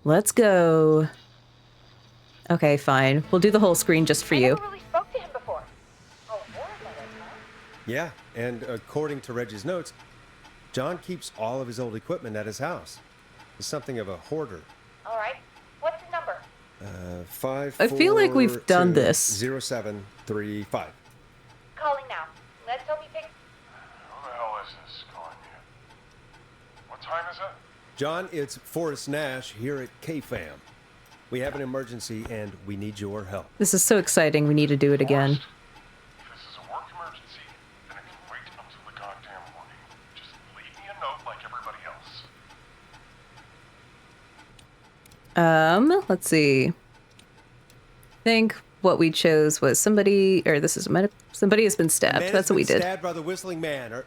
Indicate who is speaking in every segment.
Speaker 1: Let's go. Okay, fine. We'll do the whole screen just for you.
Speaker 2: I never really spoke to him before. Oh, Warren met him, huh?
Speaker 3: Yeah, and according to Reggie's notes, John keeps all of his old equipment at his house. He's something of a hoarder.
Speaker 2: All right. What's his number?
Speaker 3: 5.
Speaker 1: I feel like we've done this.
Speaker 3: 0735.
Speaker 2: Calling now. Let's hope he picks.
Speaker 4: Who the hell is this calling me? What time is it?
Speaker 3: John, it's Forrest Nash here at K-Fam. We have an emergency and we need your help.
Speaker 1: This is so exciting. We need to do it again.
Speaker 4: If this is a work emergency, then it can wait until the goddamn morning. Just leave me a note like everybody else.
Speaker 1: Let's see. I think what we chose was somebody, or this is somebody has been stabbed. That's what we did.
Speaker 3: Stabbed by the whistling man, or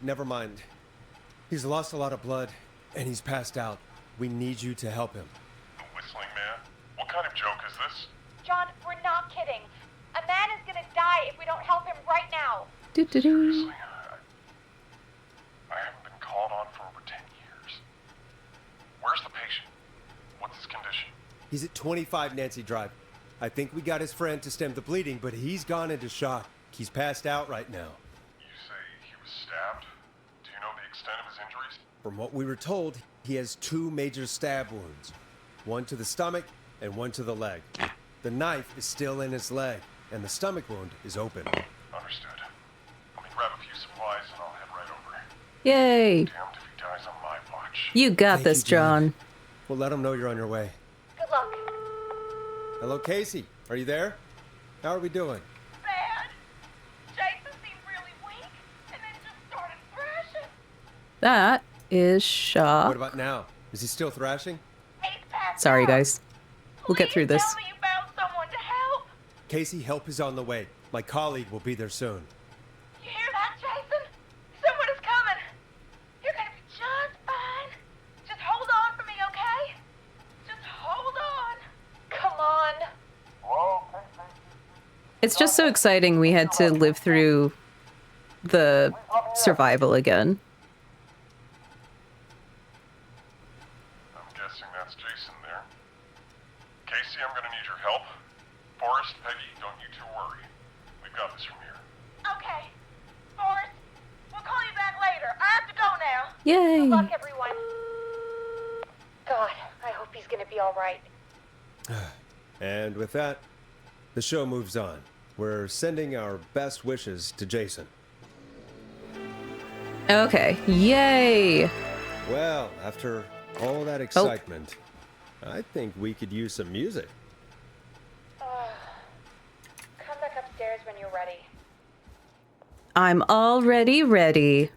Speaker 3: never mind. He's lost a lot of blood and he's passed out. We need you to help him.
Speaker 4: The whistling man? What kind of joke is this?
Speaker 2: John, we're not kidding. A man is gonna die if we don't help him right now.
Speaker 4: Seriously, I haven't been called on for over 10 years. Where's the patient? What's his condition?
Speaker 3: He's at 25 Nancy Drive. I think we got his friend to stem the bleeding, but he's gone into shock. He's passed out right now.
Speaker 4: You say he was stabbed? Do you know the extent of his injuries?
Speaker 3: From what we were told, he has 2 major stab wounds. One to the stomach and one to the leg. The knife is still in his leg, and the stomach wound is open.
Speaker 4: Understood. Let me grab a few supplies and I'll head right over.
Speaker 1: Yay.
Speaker 4: Damned if he dies on my watch.
Speaker 1: You got
Speaker 3: Thank
Speaker 1: this,
Speaker 3: you, John.
Speaker 1: John.
Speaker 3: We'll let him know you're on your way.
Speaker 2: Good luck.
Speaker 3: Hello, Casey. Are you there? How are we doing?
Speaker 2: Bad. Jason seemed really weak, and then just started thrashing.
Speaker 1: That is Shaw.
Speaker 3: What about now? Is he still thrashing?
Speaker 2: He's passed
Speaker 1: Sorry,
Speaker 2: out.
Speaker 1: guys. We'll get through this.
Speaker 2: Tell me you found someone to help.
Speaker 3: Casey, help is on the way. My colleague will be there soon.
Speaker 2: You hear that, Jason? Someone is coming. You're gonna be just fine. Just hold on for me, okay? Just hold on. Come on.
Speaker 4: Whoa,
Speaker 1: It's just so exciting we had to live through the survival again.
Speaker 4: I'm guessing that's Jason there. Casey, I'm gonna need your help. Forrest, Peggy, don't you two worry. We've got this from here.
Speaker 2: Okay. Forrest, we'll call you back later. I have to go now.
Speaker 1: Yay.
Speaker 2: Good luck, everyone. God, I hope he's gonna be all right.
Speaker 3: And with that, the show moves on. We're sending our best wishes to Jason.
Speaker 1: Okay. Yay.
Speaker 3: Well, after all that excitement, I think we could use some music.
Speaker 2: Come back upstairs when you're ready.
Speaker 1: I'm already ready.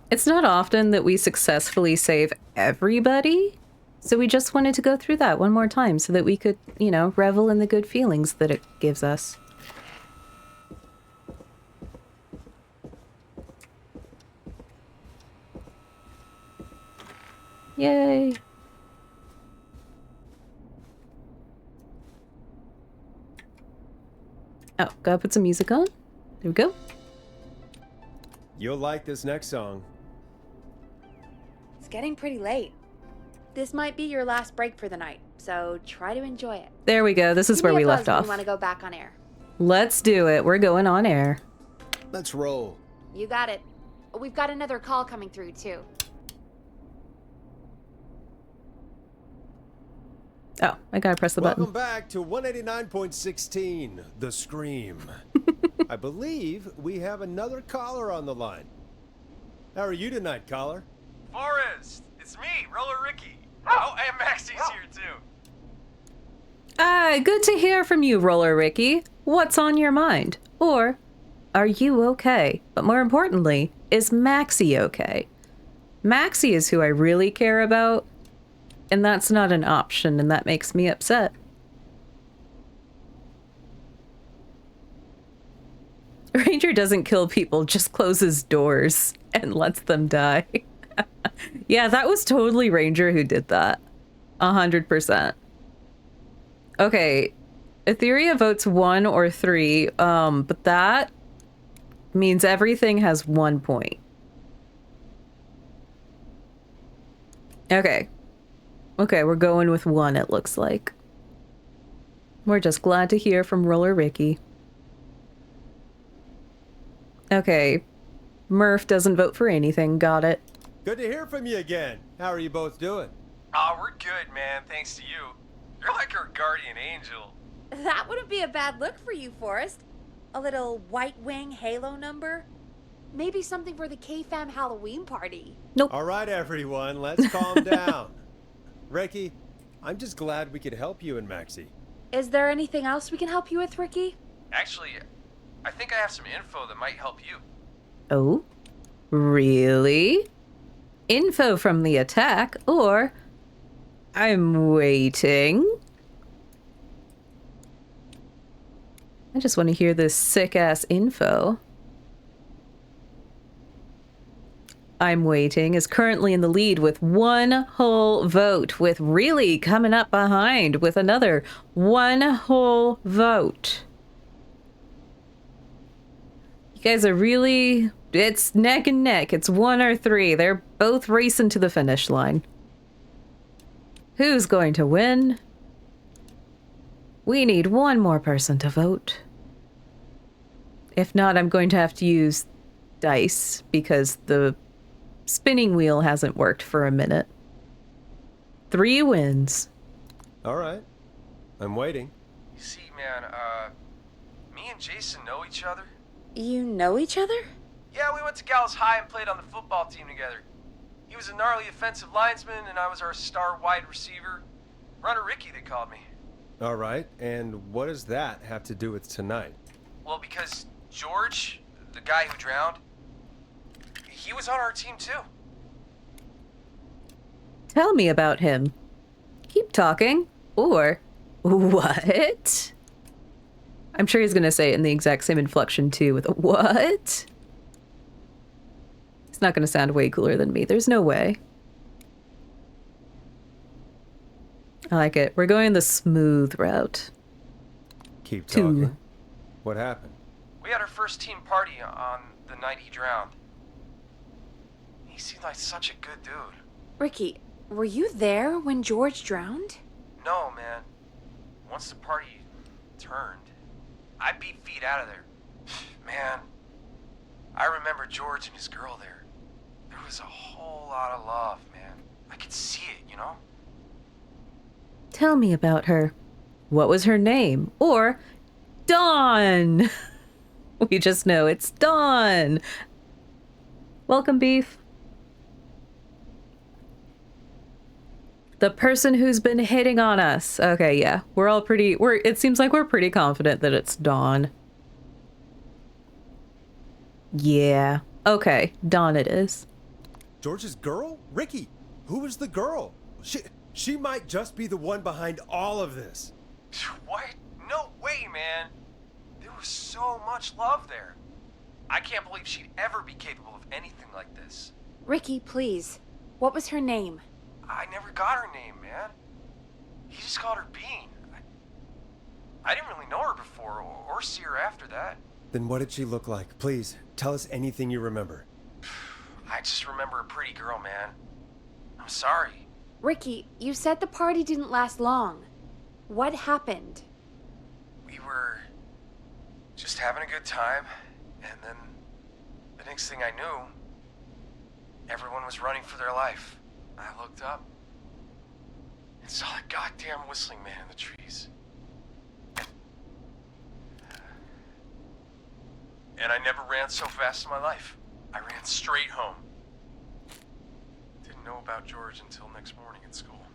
Speaker 1: It's not often that we successfully save everybody, so we just wanted to go through that one more time so that we could, you know, revel in the good feelings that it gives us. Yay. Oh, gotta put some music on. There we go.
Speaker 3: You'll like this next song.
Speaker 5: It's getting pretty late. This might be your last break for the night, so try to enjoy it.
Speaker 1: There we go. This is where we left off.
Speaker 5: You want to go back on air?
Speaker 1: Let's do it. We're going on air.
Speaker 3: Let's roll.
Speaker 5: You got it. We've got another call coming through too.
Speaker 1: Oh, I gotta press the button.
Speaker 3: Welcome back to 189.16, The Scream. I believe we have another caller on the line. How are you tonight, caller?
Speaker 6: Forrest, it's me, Roller Ricky. Oh, and Maxie's here too.
Speaker 1: Good to hear from you, Roller Ricky. What's on your mind? Or, are you okay? But more importantly, is Maxie okay? Maxie is who I really care about, and that's not an option, and that makes me upset. Ranger doesn't kill people, just closes doors and lets them die. Yeah, that was totally Ranger who did that. 100%. Okay, Etheria votes 1 or 3, but that means everything has 1 point. Okay. Okay, we're going with 1, it looks like. We're just glad to hear from Roller Ricky. Okay. Murph doesn't vote for anything. Got it.
Speaker 3: Good to hear from you again. How are you both doing?
Speaker 6: Oh, we're good, man, thanks to you. You're like our guardian angel.
Speaker 5: That wouldn't be a bad look for you, Forrest. A little white wing halo number? Maybe something for the K-Fam Halloween party.
Speaker 1: Nope.
Speaker 3: All right, everyone, let's calm down. Ricky, I'm just glad we could help you and Maxie.
Speaker 5: Is there anything else we can help you with, Ricky?
Speaker 6: Actually, I think I have some info that might help you.
Speaker 1: Oh? Really? Info from the attack, or... I'm waiting. I just want to hear this sick-ass info. I'm Waiting is currently in the lead with 1 whole vote, with Really coming up behind with another 1 whole vote. You guys are really... It's neck and neck. It's 1 or 3. They're both racing to the finish line. Who's going to win? We need 1 more person to vote. If not, I'm going to have to use dice because the spinning wheel hasn't worked for a minute. 3 wins.
Speaker 3: All right. I'm waiting.
Speaker 6: You see, man, me and Jason know each other.
Speaker 5: You know each other?
Speaker 6: Yeah, we went to Gallows High and played on the football team together. He was a gnarly offensive linesman, and I was our star wide receiver. Runner Ricky, they called me.
Speaker 3: All right, and what does that have to do with tonight?
Speaker 6: Well, because George, the guy who drowned, he was on our team too.
Speaker 1: Tell me about him. Keep talking. Or, what? I'm sure he's going to say it in the exact same inflection too, with a what? It's not going to sound way cooler than me. There's no way. I like it. We're going the smooth route.
Speaker 3: Keep
Speaker 1: 2.
Speaker 3: talking. What happened?
Speaker 6: We had our first team party on the night he drowned. He seemed like such a good dude.
Speaker 5: Ricky, were you there when George drowned?
Speaker 6: No, man. Once the party turned, I beat feet out of there. Man, I remember George and his girl there. There was a whole lot of love, man. I could see it, you know?
Speaker 1: Tell me about her. What was her name? Or, Dawn! We just know it's Dawn! Welcome, Beef. The person who's been hitting on us. Okay, yeah. It seems like we're pretty confident that it's Dawn. Yeah. Okay, Dawn it is.
Speaker 3: George's girl? Ricky, who was the girl? She might just be the one behind all of this.
Speaker 6: What? No way, man. There was so much love there. I can't believe she'd ever be capable of anything like this.
Speaker 5: Ricky, please. What was her name?
Speaker 6: I never got her name, man. He just called her Bean. I didn't really know her before or see her after that.
Speaker 3: Then what did she look like? Please, tell us anything you remember.
Speaker 6: I just remember a pretty girl, man. I'm sorry.
Speaker 5: Ricky, you said the party didn't last long. What happened?
Speaker 6: We were just having a good time, and then the next thing I knew, everyone was running for their life. I looked up and saw a goddamn whistling man in the trees. And I never ran so fast in my life. I ran straight home. Didn't know about George until next morning at school.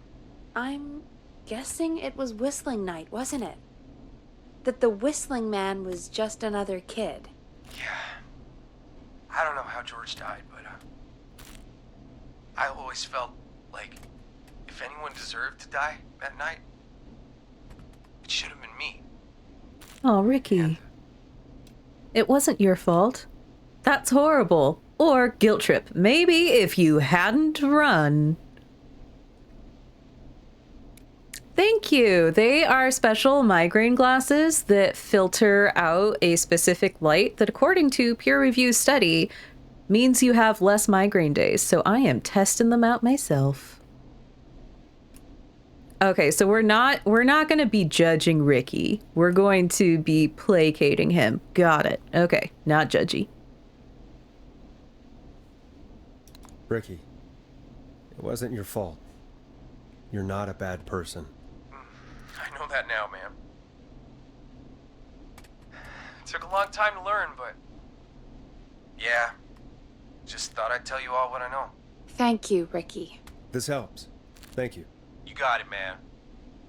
Speaker 5: I'm guessing it was whistling night, wasn't it? That the whistling man was just another kid.
Speaker 6: Yeah. I don't know how George died, but I always felt like if anyone deserved to die that night, it should have been me.
Speaker 1: Oh, Ricky.
Speaker 6: Yeah.
Speaker 1: It wasn't your fault. That's horrible. Or guilt trip. Maybe if you hadn't run. Thank you. They are special migraine glasses that filter out a specific light that, according to peer review study, means you have less migraine days. So I am testing them out myself. Okay, so we're not going to be judging Ricky. We're going to be placating him. Got it. Okay, not judgy.
Speaker 3: Ricky, it wasn't your fault. You're not a bad person.
Speaker 6: I know that now, ma'am. It took a long time to learn, but... yeah. Just thought I'd tell you all what I know.
Speaker 5: Thank you, Ricky.
Speaker 3: This helps. Thank you.
Speaker 6: You got it, man.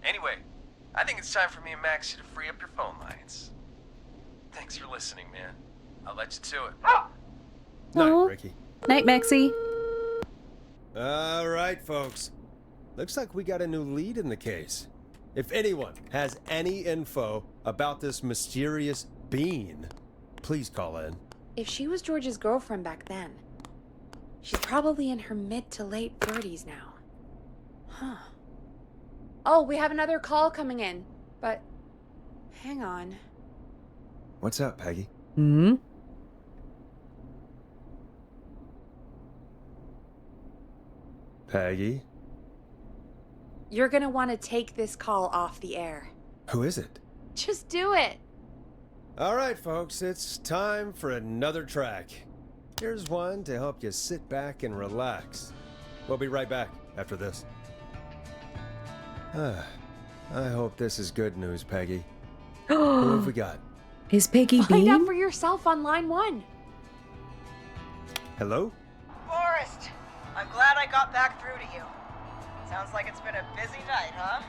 Speaker 6: Anyway, I think it's time for me and Maxie to free up your phone lines. Thanks for listening, man. I'll let you to it.
Speaker 3: Night,
Speaker 1: Aw.
Speaker 3: Ricky.
Speaker 1: Night, Maxie.
Speaker 3: All right, folks. Looks like we got a new lead in the case. If anyone has any info about this mysterious being, please call in.
Speaker 5: If she was George's girlfriend back then, she's probably in her mid to late 30s now. Huh. Oh, we have another call coming in, but hang on.
Speaker 3: What's up, Peggy?
Speaker 1: Hmm?
Speaker 3: Peggy?
Speaker 5: You're gonna want to take this call off the air.
Speaker 3: Who is it?
Speaker 5: Just do it.
Speaker 3: All right, folks, it's time for another track. Here's one to help you sit back and relax. We'll be right back after this. I hope this is good news, Peggy. Who have we got?
Speaker 1: Is Peggy
Speaker 5: Find out
Speaker 1: Bean?
Speaker 5: for yourself on line 1.
Speaker 3: Hello?
Speaker 7: Forrest, I'm glad I got back through to you. Sounds like it's been a busy night, huh?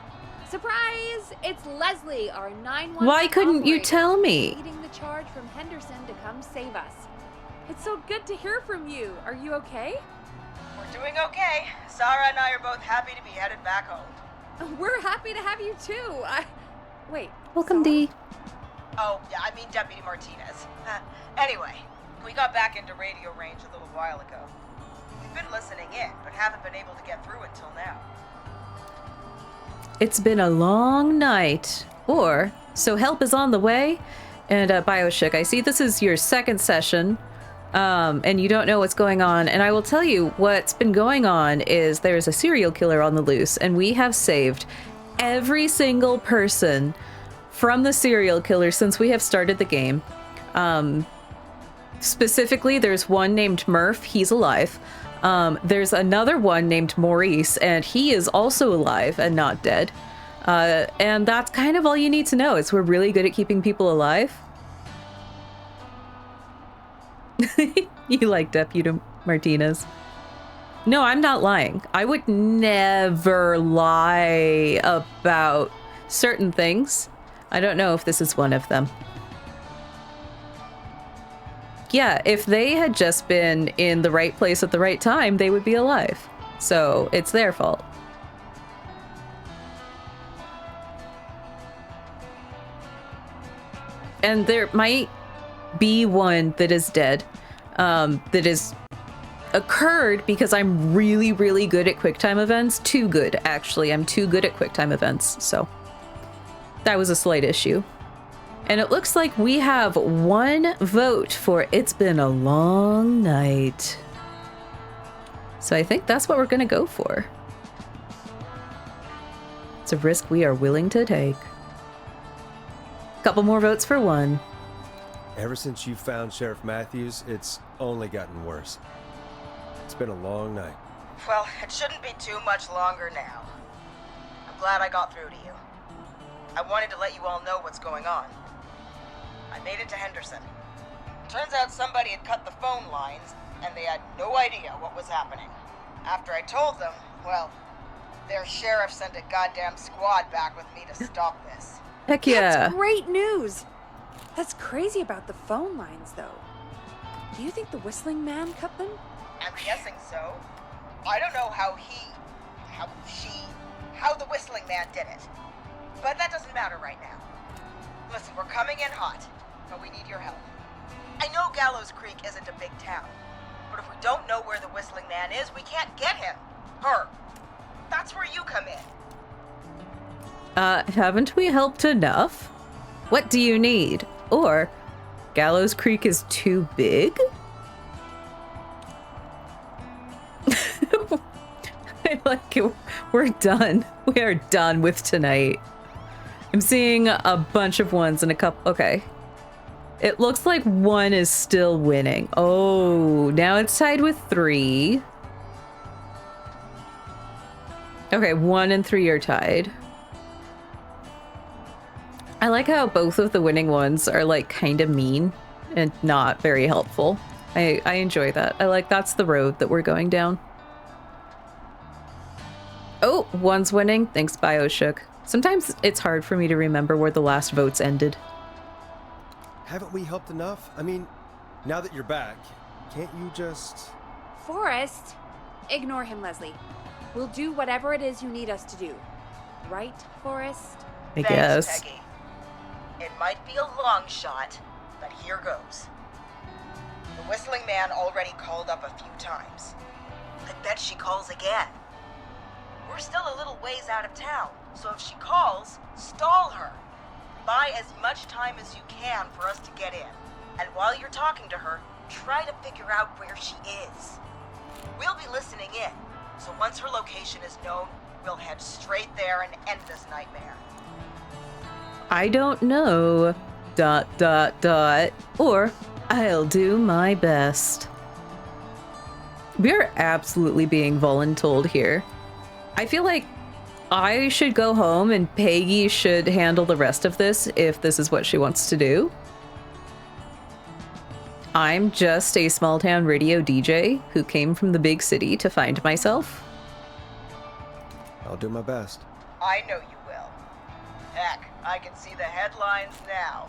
Speaker 5: Surprise! It's Leslie, our 911
Speaker 1: Why couldn't you
Speaker 5: operator,
Speaker 1: tell me?
Speaker 5: leading the charge from Henderson to come save us. It's so good to hear from you. Are you okay?
Speaker 7: We're doing okay. Sarah and I are both happy to be headed back home.
Speaker 5: We're happy to have you too. Wait.
Speaker 1: Welcome,
Speaker 5: Sarah?
Speaker 1: Dee.
Speaker 7: Oh, yeah, I mean Deputy Martinez. Anyway, we got back into radio range a little while ago. We've been listening in, but haven't been able to get through until now.
Speaker 1: It's been a long night. Or, so help is on the way. And Bioshock, I see this is your second session. And you don't know what's going on. And I will tell you what's been going on is there's a serial killer on the loose. And we have saved every single person from the serial killer since we have started the game. Specifically, there's one named Murph. He's alive. There's another one named Maurice, and he is also alive and not dead. And that's kind of all you need to know. Is we're really good at keeping people alive. You like Deputy Martinez. No, I'm not lying. I would never lie about certain things. I don't know if this is one of them. Yeah, if they had just been in the right place at the right time, they would be alive. So it's their fault. And there might be one that is dead, that is occurred because I'm really, really good at QuickTime events. Too good, actually. I'm too good at QuickTime events, so that was a slight issue. And it looks like we have one vote for It's Been a Long Night. So I think that's what we're gonna go for. It's a risk we are willing to take. Couple more votes for one.
Speaker 3: Ever since you found Sheriff Matthews, it's only gotten worse. It's been a long night.
Speaker 7: Well, it shouldn't be too much longer now. I'm glad I got through to you. I wanted to let you all know what's going on. I made it to Henderson. Turns out somebody had cut the phone lines, and they had no idea what was happening. After I told them, well, their sheriff sent a goddamn squad back with me to stop this.
Speaker 1: Heck yeah.
Speaker 5: That's great news. That's crazy about the phone lines, though. Do you think the Whistling Man cut them?
Speaker 7: I'm guessing so. I don't know how the Whistling Man did it. But that doesn't matter right now. Listen, we're coming in hot, but we need your help. I know Gallows Creek isn't a big town, but if we don't know where the Whistling Man is, we can't get him. Her. That's where you come in.
Speaker 1: Haven't we helped enough? What do you need? Or, Gallows Creek is too big? I like it. We're done. We are done with tonight. I'm seeing a bunch of ones and a couple. Okay. It looks like 1 is still winning. Oh, now it's tied with 3. Okay, 1 and 3 are tied. I like how both of the winning ones are like kind of mean and not very helpful. I enjoy that. I like that's the road that we're going down. Oh, 1's winning. Thanks, BioShook. Sometimes it's hard for me to remember where the last votes ended.
Speaker 3: Haven't we helped enough? I mean, now that you're back, can't you just...
Speaker 5: Forrest? Ignore him, Leslie. We'll do whatever it is you need us to do. Right, Forrest?
Speaker 1: I
Speaker 7: Thanks,
Speaker 1: guess.
Speaker 7: Peggy. It might be a long shot, but here goes. The whistling man already called up a few times. I bet she calls again. We're still a little ways out of town, so if she calls, stall her. Buy as much time as you can for us to get in. And while you're talking to her, try to figure out where she is. We'll be listening in, so once her location is known, we'll head straight there and end this nightmare.
Speaker 1: I don't know. ... Or I'll do my best. We're absolutely being voluntold here. I feel like I should go home and Peggy should handle the rest of this if this is what she wants to do. I'm just a small town radio DJ who came from the big city to find myself.
Speaker 3: I'll do my best.
Speaker 7: I know you will. Heck, I can see the headlines now.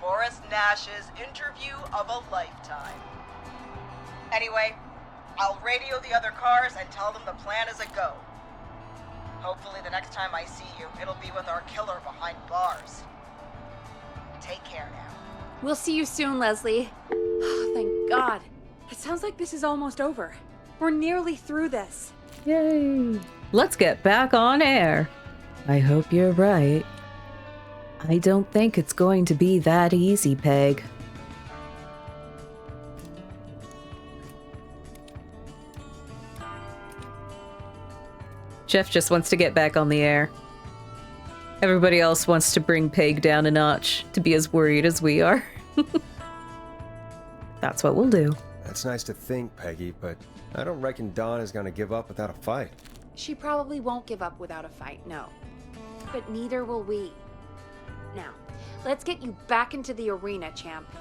Speaker 7: Forrest Nash's interview of a lifetime. Anyway, I'll radio the other cars and tell them the plan is a go. Hopefully the next time I see you, it'll be with our killer behind bars. Take care now.
Speaker 5: We'll see you soon, Leslie. Oh, thank God. It sounds like this is almost over. We're nearly through this.
Speaker 1: Yay. Let's get back on air. I hope you're right. I don't think it's going to be that easy, Peg. Jeff just wants to get back on the air. Everybody else wants to bring Peg down a notch to be as worried as we are. That's what we'll do.
Speaker 3: That's nice to think, Peggy, but I don't reckon Dawn is gonna give up without a fight.
Speaker 5: She probably won't give up without a fight, no. But neither will we. Now, let's get you back into the arena, champ.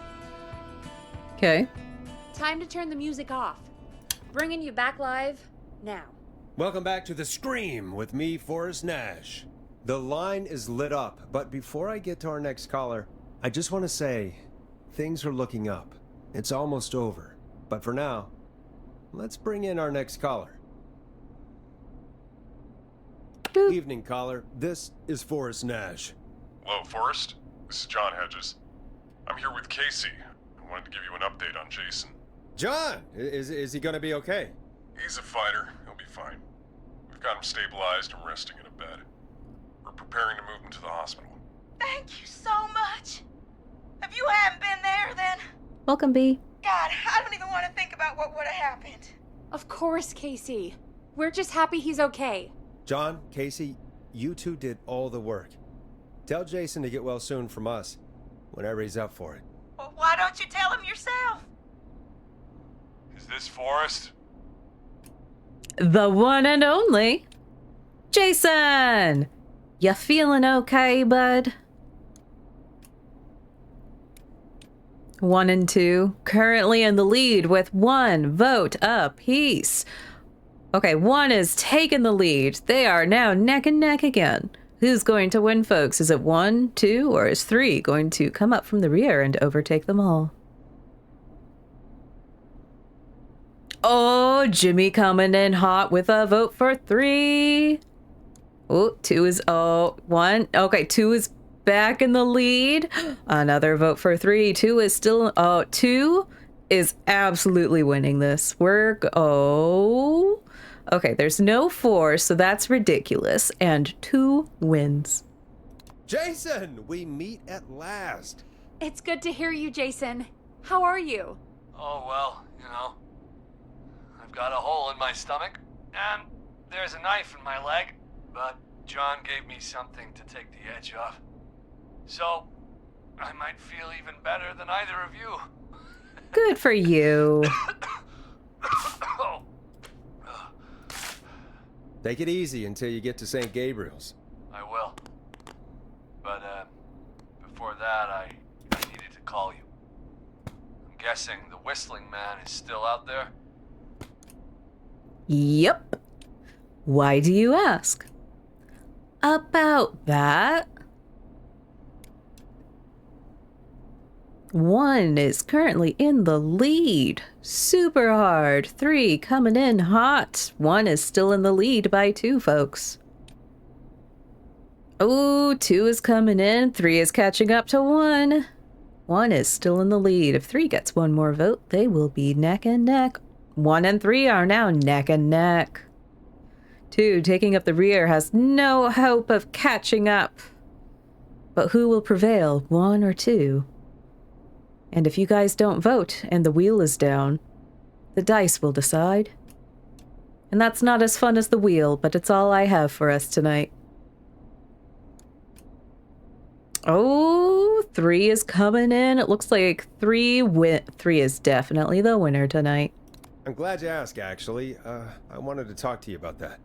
Speaker 1: Okay.
Speaker 5: Time to turn the music off. Bringing you back live now.
Speaker 3: Welcome back to The Scream with me, Forrest Nash. The line is lit up, but before I get to our next caller, I just want to say, things are looking up. It's almost over. But for now, let's bring in our next caller.
Speaker 1: Boop.
Speaker 3: Evening, caller. This is Forrest Nash.
Speaker 4: Hello, Forrest. This is John Hedges. I'm here with Casey. I wanted to give you an update on Jason.
Speaker 3: John, is he gonna be okay?
Speaker 4: He's a fighter. He'll be fine. We've got him stabilized and resting in a bed. We're preparing to move him to the hospital.
Speaker 7: Thank you so much. If you hadn't been there, then...
Speaker 1: Welcome, B.
Speaker 7: God, I don't even want to think about what would have happened.
Speaker 5: Of course, Casey. We're just happy he's okay.
Speaker 3: John, Casey, you two did all the work. Tell Jason to get well soon from us, whenever he's up for it.
Speaker 7: Well, why don't you tell him yourself?
Speaker 4: Is this Forrest?
Speaker 1: The one and only Jason. You feeling okay, bud? 1 and 2 currently in the lead with 1 vote apiece. Okay, 1 is taking the lead. They are now neck and neck again. Who's going to win, folks? Is it 1, 2, or is 3 going to come up from the rear and overtake them all? Oh, Jimmy coming in hot with a vote for 3. Oh, 2 is 1. Okay, 2 is back in the lead. Another vote for 3. 2 is still 2 is absolutely winning this. Okay, there's no 4, so that's ridiculous. And 2 wins.
Speaker 3: Jason, we meet at last.
Speaker 5: It's good to hear you, Jason. How are you?
Speaker 8: Oh, well, you know, I've got a hole in my stomach, and there's
Speaker 6: there's a knife in my leg, but John gave me something to take the edge off. So, I might feel even better than either of you.
Speaker 1: Good for you.
Speaker 6: Oh.
Speaker 3: Take it easy until you get to St. Gabriel's.
Speaker 6: I will. But, before that, I needed to call you. I'm guessing the Whistling Man is still out there?
Speaker 1: Yep. Why do you ask? About that. 1 is currently in the lead. Super hard. 3 coming in hot. 1 is still in the lead by 2 folks. Oh, 2 is coming in. 3 is catching up to 1. 1 is still in the lead. If 3 gets 1 more vote, they will be neck and neck. 1 and 3 are now neck and neck. 2 taking up the rear has no hope of catching up. But who will prevail, 1 or 2? And if you guys don't vote and the wheel is down, the dice will decide. And that's not as fun as the wheel, but it's all I have for us tonight. Oh, 3 is coming in. It looks like 3 is definitely the winner tonight.
Speaker 3: I'm glad you asked, actually. I wanted to talk to you about that.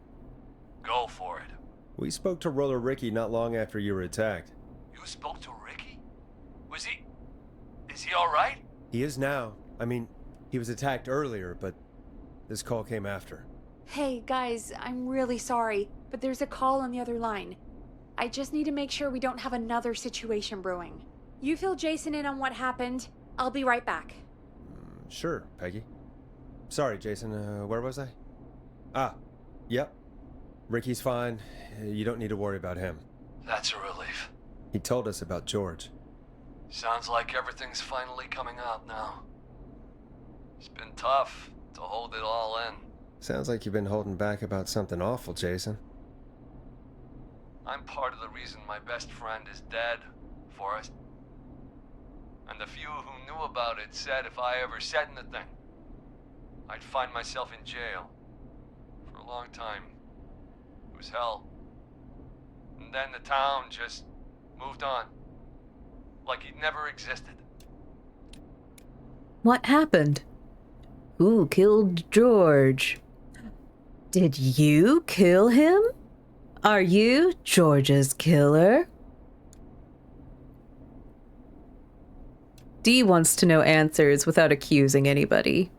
Speaker 6: Go for it.
Speaker 3: We spoke to Roller Ricky not long after you were attacked.
Speaker 6: You spoke to Ricky? Is he alright?
Speaker 3: He is now. I mean, he was attacked earlier, but this call came after.
Speaker 5: Hey, guys, I'm really sorry, but there's a call on the other line. I just need to make sure we don't have another situation brewing. You fill Jason in on what happened. I'll be right back.
Speaker 3: Sure, Peggy. Sorry, Jason. Where was I? Yep. Ricky's fine. You don't need to worry about him.
Speaker 6: That's a relief.
Speaker 3: He told us about George.
Speaker 6: Sounds like everything's finally coming out now. It's been tough to hold it all in.
Speaker 3: Sounds like you've been holding back about something awful, Jason.
Speaker 6: I'm part of the reason my best friend is dead, Forrest. And the few who knew about it said if I ever said anything, I'd find myself in jail. For a long time. It was hell. And then the town just moved on. Like he'd never existed.
Speaker 1: What happened? Who killed George? Did you kill him? Are you George's killer? Dee wants to know answers without accusing anybody.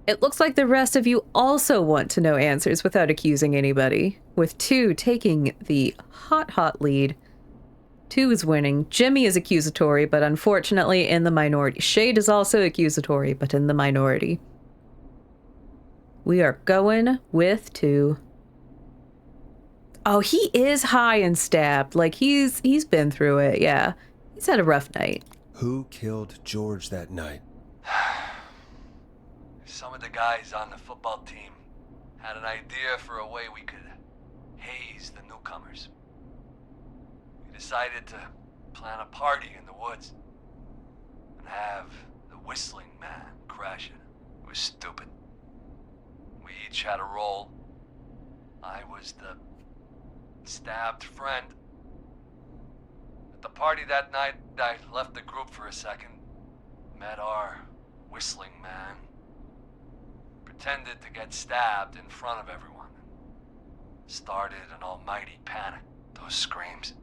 Speaker 1: It looks like the rest of you also want to know answers without accusing anybody, with 2 taking the hot lead. 2 is winning. Jimmy is accusatory, but unfortunately in the minority. Shade is also accusatory, but in the minority. We are going with 2. Oh, he is high and stabbed. Like, he's been through it, yeah. He's had a rough night.
Speaker 3: Who killed George that night?
Speaker 6: Some of the guys on the football team had an idea for a way we could haze the newcomers. We decided to plan a party in the woods and have the Whistling Man crash it. It was stupid. We each had a role. I was the stabbed friend. At the party that night, I left the group for a second, met our Whistling Man, pretended to get stabbed in front of everyone. Started an almighty panic. Those screams.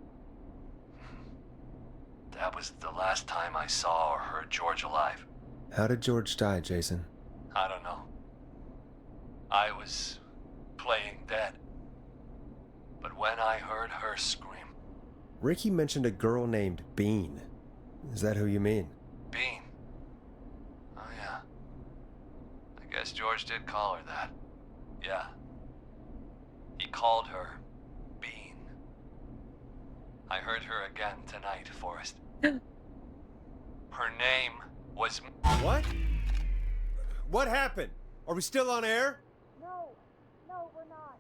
Speaker 6: That was the last time I saw or heard George alive.
Speaker 3: How did George die, Jason?
Speaker 6: I don't know. I was playing dead. But when I heard her scream...
Speaker 3: Ricky mentioned a girl named Bean. Is that who you mean?
Speaker 6: Bean? Oh yeah. I guess George did call her that. Yeah. He called her Bean. I heard her again tonight, Forrest. Her name was...
Speaker 3: What? What happened? Are we still on air?
Speaker 2: No, we're not.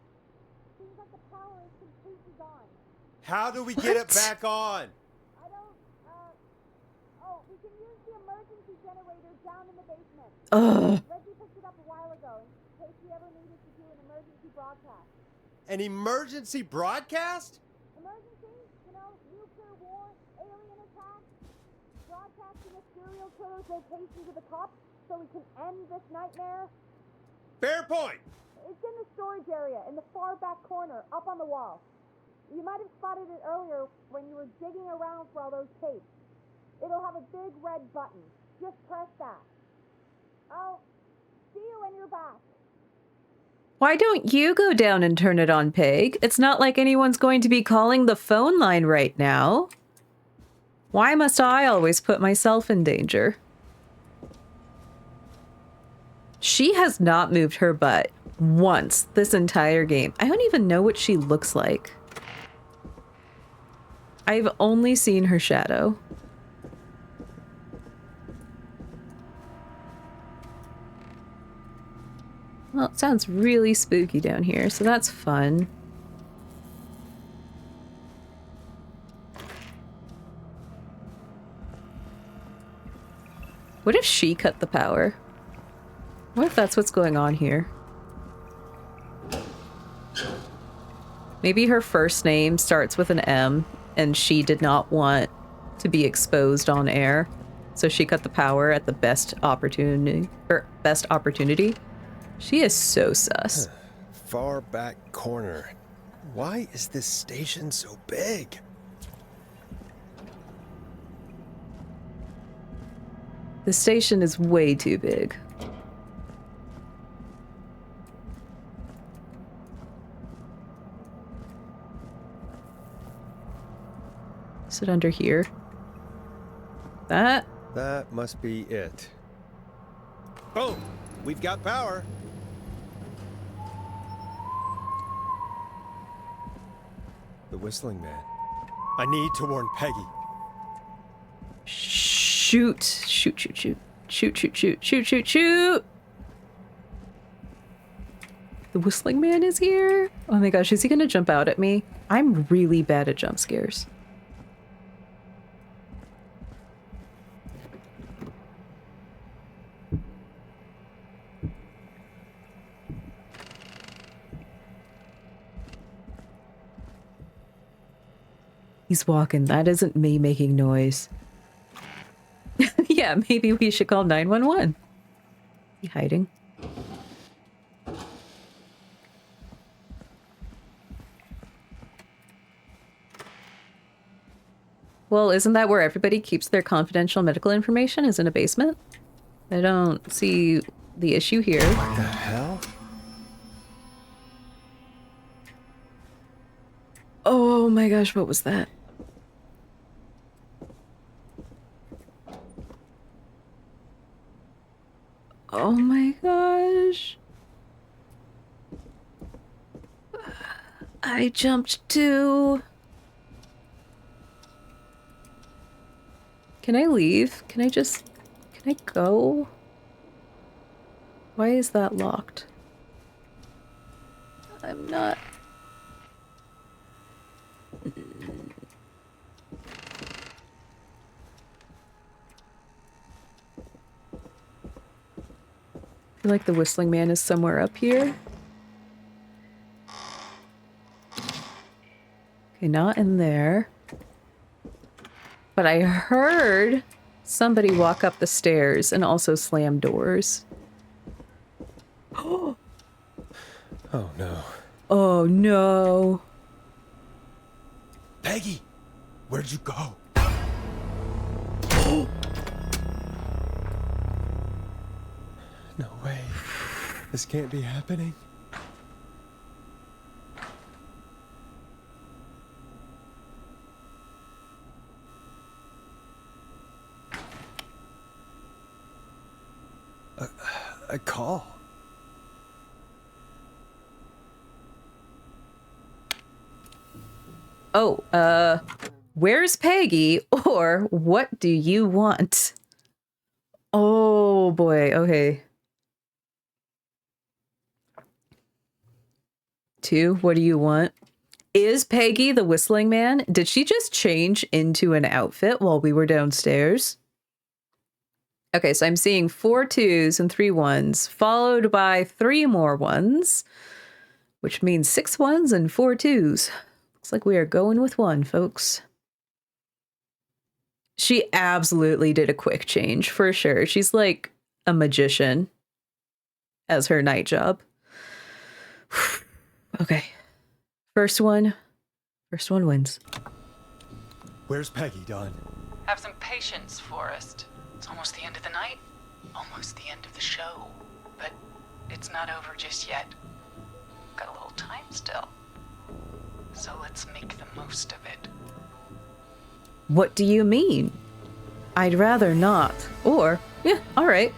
Speaker 2: Seems like the power is completely gone.
Speaker 3: How do we get it
Speaker 1: What?
Speaker 3: back on?
Speaker 2: I don't, we can use the emergency generator down in the basement.
Speaker 1: Ugh.
Speaker 2: Reggie picked it up a while ago in case we ever needed to do an emergency broadcast.
Speaker 3: An emergency broadcast?
Speaker 2: Emergency? You know, nuclear war, alien attack, broadcasting a serial killer's location to the cops so we can end this nightmare.
Speaker 3: Fair point.
Speaker 2: It's in the storage area, in the far back corner, up on the wall. You might have spotted it earlier when you were digging around for all those tapes. It'll have a big red button. Just press that. I'll see you when you're back.
Speaker 1: Why don't you go down and turn it on, Peg? It's not like anyone's going to be calling the phone line right now. Why must I always put myself in danger? She has not moved her butt once this entire game. I don't even know what she looks like. I've only seen her shadow. Well, it sounds really spooky down here, so that's fun. What if she cut the power? What if that's what's going on here? Maybe her first name starts with an M, and she did not want to be exposed on air, so she cut the power at the best opportunity. She is so sus.
Speaker 3: Far back corner. Why is this station so big?
Speaker 1: The station is way too big. Is it under here? That
Speaker 3: must be it. Boom! We've got power. The whistling man. I need to warn Peggy.
Speaker 1: Shoot. Shoot, shoot, shoot. Shoot, shoot, shoot, shoot, shoot, shoot. The whistling man is here? Oh my gosh, is he gonna jump out at me? I'm really bad at jump scares. He's walking. That isn't me making noise. Yeah, maybe we should call 911. He hiding? Well, isn't that where everybody keeps their confidential medical information? Is in a basement? I don't see the issue here.
Speaker 3: What the hell?
Speaker 1: Oh my gosh, what was that? Oh my gosh. I jumped too. Can I leave? Can I go? Why is that locked? I'm not... I feel like the whistling man is somewhere up here. Okay, not in there. But I heard somebody walk up the stairs and also slam doors.
Speaker 3: Oh no.
Speaker 1: Oh no.
Speaker 3: Peggy, where'd you go? No way. This can't be happening. A call.
Speaker 1: Oh, where's Peggy? Or what do you want? Oh boy, okay. 2, what do you want? Is Peggy the whistling man? Did she just change into an outfit while we were downstairs? Okay, so I'm seeing 4 2s and 3 1s, followed by 3 more 1s, which means 6 1s and 4 2s. Looks like we are going with 1, folks. She absolutely did a quick change, for sure. She's like a magician as her night job. Okay. First one wins.
Speaker 3: Where's Peggy, Don?
Speaker 8: Have some patience, Forrest. It's almost the end of the night, almost the end of the show. But it's not over just yet. Got a little time still. So let's make the most of it.
Speaker 1: What do you mean? I'd rather not. Or, yeah, alright.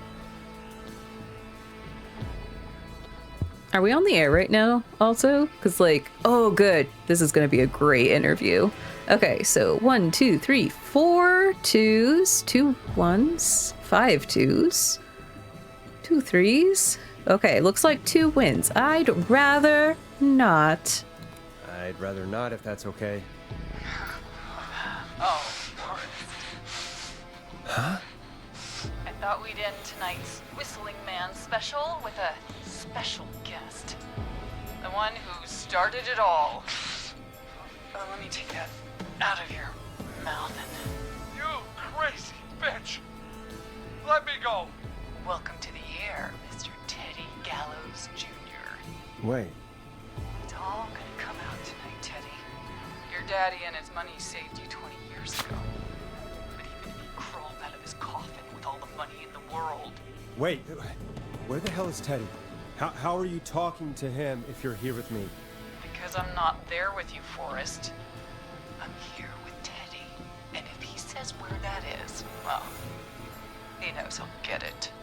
Speaker 1: Are we on the air right now, also? Because, like, oh, good. This is going to be a great interview. Okay, so 1, 2, 3, 4 2s, 2 1s, 5 2s, 2 3s. Okay, looks like 2 wins. I'd rather not.
Speaker 3: I'd rather not, if that's okay.
Speaker 8: Oh, Forrest.
Speaker 3: Huh?
Speaker 8: I thought we'd end tonight's Whistling Man special with a special guest. The one who started it all. Let me take that out of your mouth and...
Speaker 9: You crazy bitch! Let me go!
Speaker 8: Welcome to the air, Mr. Teddy Gallows Jr.
Speaker 3: Wait.
Speaker 8: It's all gonna come out tonight, Teddy. Your daddy and his money saved you 20 years ago. But even if he crawled out of his coffin with all the money in the world...
Speaker 3: Wait, where the hell is Teddy? How are you talking to him if you're here with me?
Speaker 8: Because I'm not there with you, Forrest. I'm here with Teddy. And if he says where that is, well, he knows he'll get it.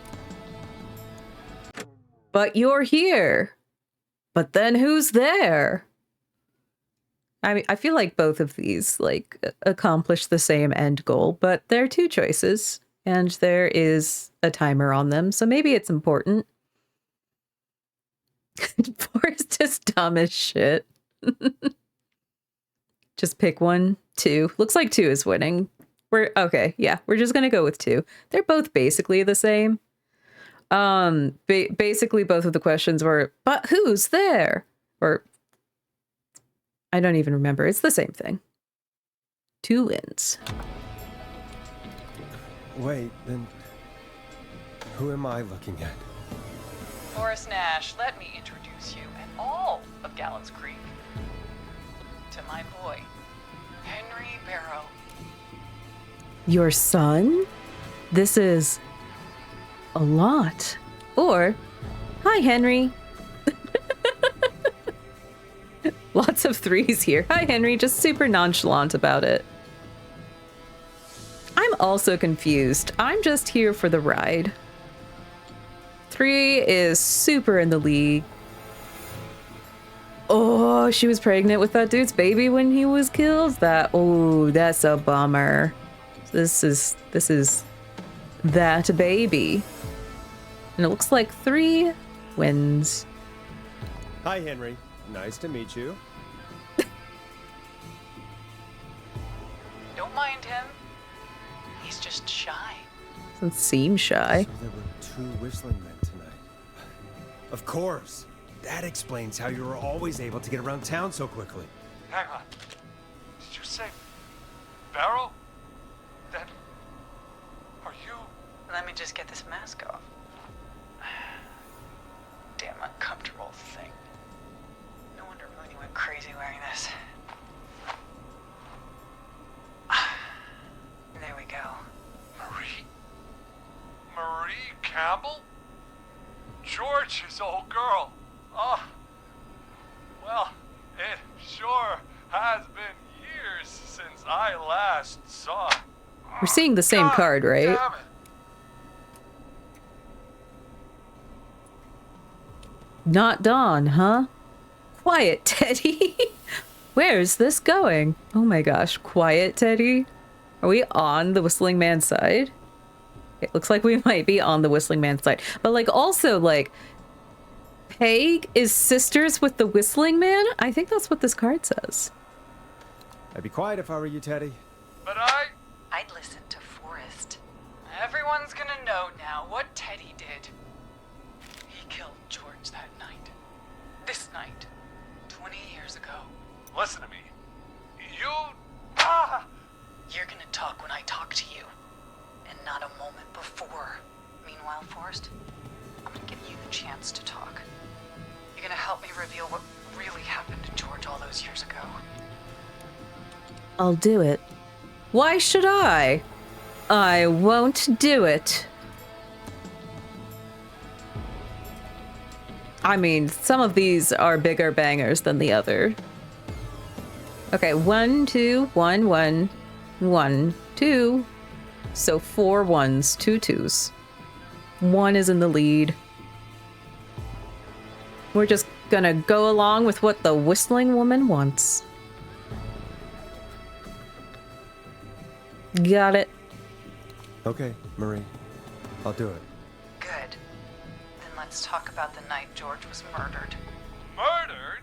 Speaker 1: But you're here. But then who's there? I mean, I feel like both of these, like, accomplish the same end goal, but they're 2 choices, and there is a timer on them, so maybe it's important. Forrest is dumb as shit. Just pick 1, 2. Looks like 2 is winning. We're okay. Yeah, we're just gonna go with 2. They're both basically the same. Basically both of the questions were, but who's there? Or I don't even remember. It's the same thing. 2 wins.
Speaker 3: Wait, then who am I looking at?
Speaker 8: Forrest Nash, let me introduce you and all of Gallows Creek to my boy, Henry Barrow.
Speaker 1: Your son? This is a lot. Or, hi, Henry. Lots of 3s here. Hi, Henry. Just super nonchalant about it. I'm also confused. I'm just here for the ride. 3 is super in the league. Oh, she was pregnant with that dude's baby when he was killed? Oh, that's a bummer. This is that baby. And it looks like 3 wins.
Speaker 3: Hi, Henry. Nice to meet you.
Speaker 8: Don't mind him. He's just shy.
Speaker 1: Doesn't seem shy.
Speaker 3: So there were 2 whistling men tonight. Of course. That explains how you were always able to get around town so quickly.
Speaker 9: Hang on. Did you say Barrow? That... Are you...
Speaker 8: Let me just get this mask off. Damn uncomfortable thing. No wonder Mooney went crazy wearing this. There we go.
Speaker 9: Marie Campbell? George's old girl. Oh, well, it sure has been years since I last saw her.
Speaker 1: We're seeing the same card, right?
Speaker 9: Damn it.
Speaker 1: Not Dawn, huh? Quiet, Teddy. Where is this going? Oh my gosh, quiet, Teddy. Are we on the Whistling Man's side? It looks like we might be on the Whistling Man's side. But, like, also, like, Peg is sisters with the Whistling Man? I think that's what this card says.
Speaker 3: I'd be quiet if I were you, Teddy.
Speaker 9: But
Speaker 8: I'd listen to Forrest. Everyone's gonna know now what Teddy did. He killed George that night. This night.
Speaker 9: Listen to me. You...
Speaker 8: You're gonna talk when I talk to you, and not a moment before. Meanwhile, Forrest, I'm gonna give you the chance to talk. You're gonna help me reveal what really happened to George all those years ago.
Speaker 1: I'll do it. Why should I? I won't do it. I mean, some of these are bigger bangers than the other. Okay, 1, 2, 1, 1, 1, 2. So 4 1s, 2 2s. 1 is in the lead. We're just gonna go along with what the whistling woman wants. Got it.
Speaker 3: Okay, Marie. I'll do it.
Speaker 8: Good. Then let's talk about the night George was murdered.
Speaker 9: Murdered?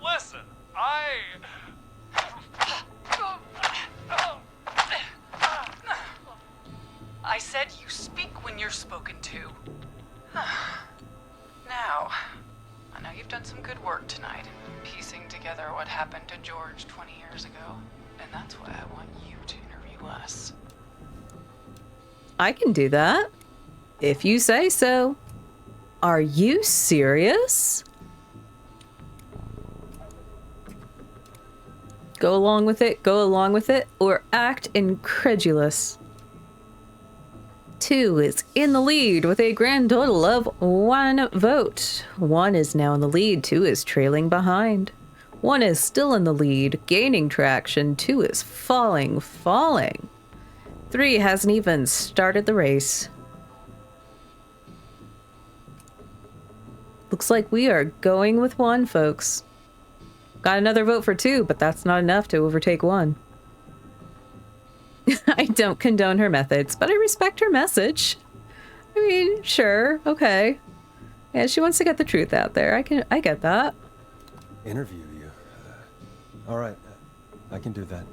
Speaker 9: Listen,
Speaker 8: I said you speak when you're spoken to. Now, I know you've done some good work tonight, piecing together what happened to George 20 years ago, and that's why I want you to interview us.
Speaker 1: I can do that. If you say so. Are you serious? Go along with it, or act incredulous. 2 is in the lead with a grand total of 1 vote. 1 is now in the lead, 2 is trailing behind. 1 is still in the lead, gaining traction, 2 is falling. 3 hasn't even started the race. Looks like we are going with 1, folks. Got another vote for 2, but that's not enough to overtake 1. I don't condone her methods, but I respect her message. I mean, sure, okay. Yeah, she wants to get the truth out there. I get that.
Speaker 3: Interview you. All right. I can do that.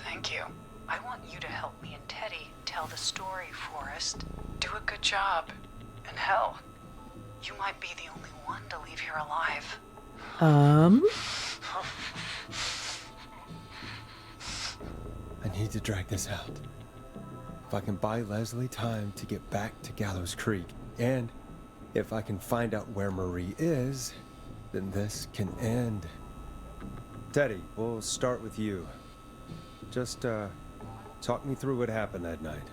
Speaker 8: Thank you. I want you to help me and Teddy tell the story, Forrest. Do a good job. And hell, you might be the only one to leave here alive.
Speaker 3: I need to drag this out. If I can buy Leslie time to get back to Gallows Creek, and if I can find out where Marie is, then this can end. Teddy, we'll start with you. Just, talk me through what happened that night.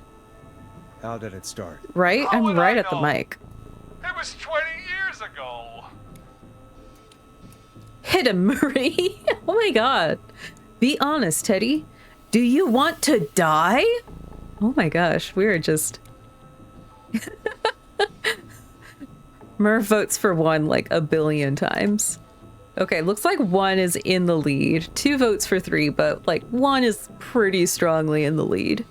Speaker 3: How did it start?
Speaker 1: Right?
Speaker 9: How
Speaker 1: I'm
Speaker 9: would
Speaker 1: right
Speaker 9: I
Speaker 1: at the
Speaker 9: know?
Speaker 1: mic.
Speaker 9: It was 20 years ago.
Speaker 1: Hit him, Marie. Oh my god. Be honest, Teddy. Do you want to die? Oh my gosh, we're just... Murph votes for 1 like a billion times. Okay, looks like 1 is in the lead. 2 votes for 3, but like 1 is pretty strongly in the lead.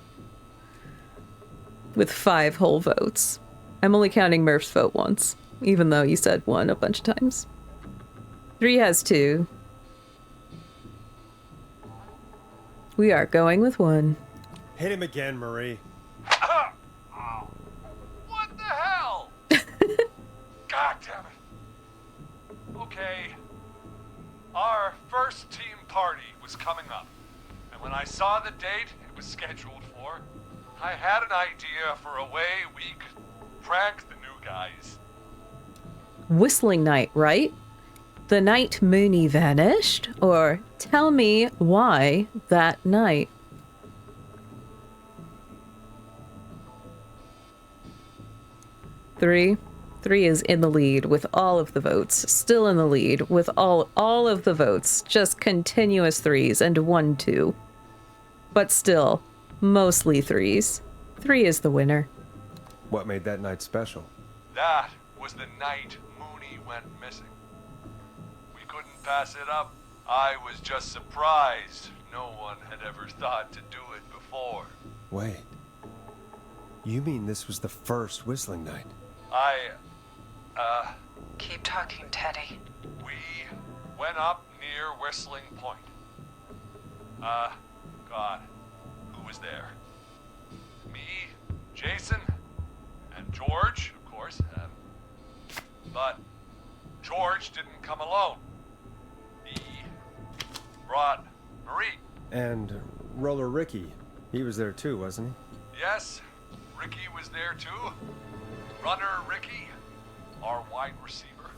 Speaker 1: With 5 whole votes. I'm only counting Murph's vote once, even though you said 1 a bunch of times. 3 has 2. We are going with 1.
Speaker 3: Hit him again, Marie.
Speaker 9: What the hell? God damn it. Okay. Our first team party was coming up. And when I saw the date it was scheduled for, I had an idea for a way we could prank the new guys.
Speaker 1: Whistling night, right? The night Mooney vanished? Or tell me why that night? Three is in the lead with all of the votes. Still in the lead with all of the votes. Just continuous 3s and 1, 2. But still, mostly 3s. 3 is the winner.
Speaker 3: What made that night special?
Speaker 9: That was the night Mooney went missing. We couldn't pass it up. I was just surprised no one had ever thought to do it before.
Speaker 3: Wait. You mean this was the first whistling night?
Speaker 8: Keep talking, Teddy.
Speaker 9: We went up near Whistling Point. God, who was there? Me, Jason, and George, of course. But George didn't come alone. He brought Marie.
Speaker 3: And Roller Ricky, he was there too, wasn't he?
Speaker 9: Yes, Ricky was there too. Runner Ricky, our wide receiver.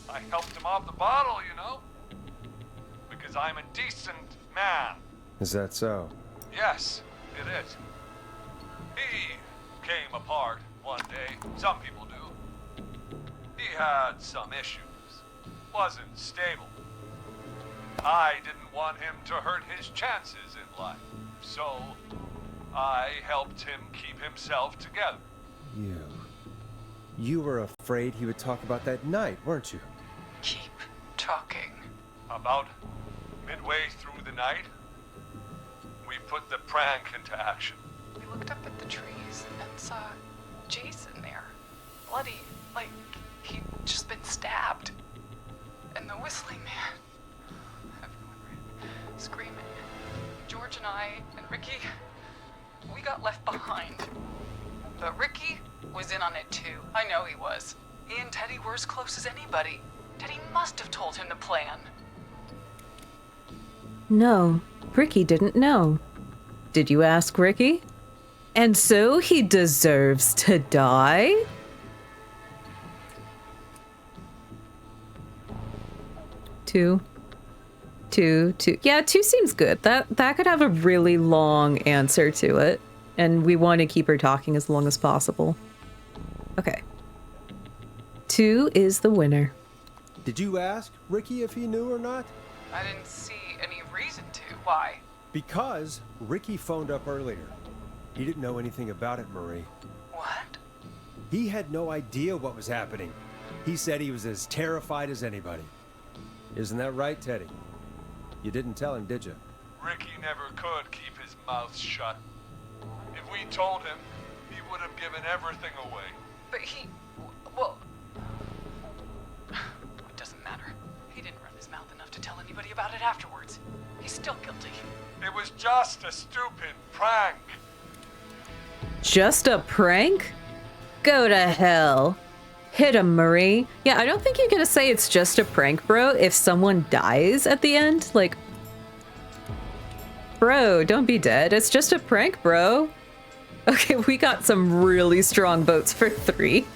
Speaker 9: I helped him off the bottle, you know. Because I'm a decent man.
Speaker 3: Is that so?
Speaker 9: Yes, it is. He came apart one day. Some people do. He had some issues. Wasn't stable. I didn't want him to hurt his chances in life. So, I helped him keep himself together.
Speaker 3: You were afraid he would talk about that night, weren't you?
Speaker 8: Keep talking.
Speaker 9: About midway through the night, we put the prank into action.
Speaker 8: We looked up at the trees and saw Jason there. Bloody, like he'd just been stabbed. And the whistling man. Everyone ran, screaming. George and I and Ricky, we got left behind. But Ricky was in on it too. I know he was. He and Teddy were as close as anybody. Teddy must have told him the plan.
Speaker 1: No, Ricky didn't know. Did you ask Ricky? And so he deserves to die? Two. Yeah, 2 seems good. That could have a really long answer to it. And we want to keep her talking as long as possible. Okay. 2 is the winner.
Speaker 3: Did you ask Ricky if he knew or not?
Speaker 8: I didn't see any reason to. Why?
Speaker 3: Because Ricky phoned up earlier. He didn't know anything about it, Marie.
Speaker 8: What?
Speaker 3: He had no idea what was happening. He said he was as terrified as anybody. Isn't that right, Teddy? You didn't tell him, did you?
Speaker 9: Ricky never could keep his mouth shut. If we told him, he would have given everything away.
Speaker 8: But he... well... It doesn't matter. He didn't run his mouth enough to tell anybody about it afterwards. He's still guilty.
Speaker 9: It was just a stupid prank.
Speaker 1: Just a prank? Go to hell. Hit him, Marie. Yeah, I don't think you're gonna say it's just a prank, bro, if someone dies at the end. Like, bro, don't be dead. It's just a prank, bro. Okay, we got some really strong votes for 3.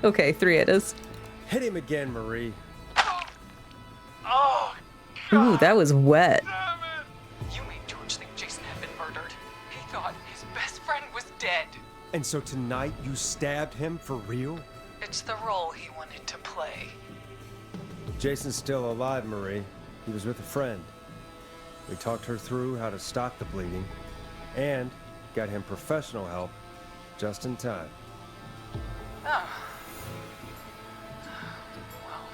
Speaker 1: Okay, 3 it is.
Speaker 3: Hit him again, Marie.
Speaker 9: Oh,
Speaker 1: Ooh, that was wet.
Speaker 9: damn it!
Speaker 8: You made George think Jason had been murdered. He thought his best friend was dead.
Speaker 3: And so tonight you stabbed him for real?
Speaker 8: It's the role he wanted to play.
Speaker 3: Jason's still alive, Marie. He was with a friend. We talked her through how to stop the bleeding and got him professional help just in time.
Speaker 8: Oh. Well,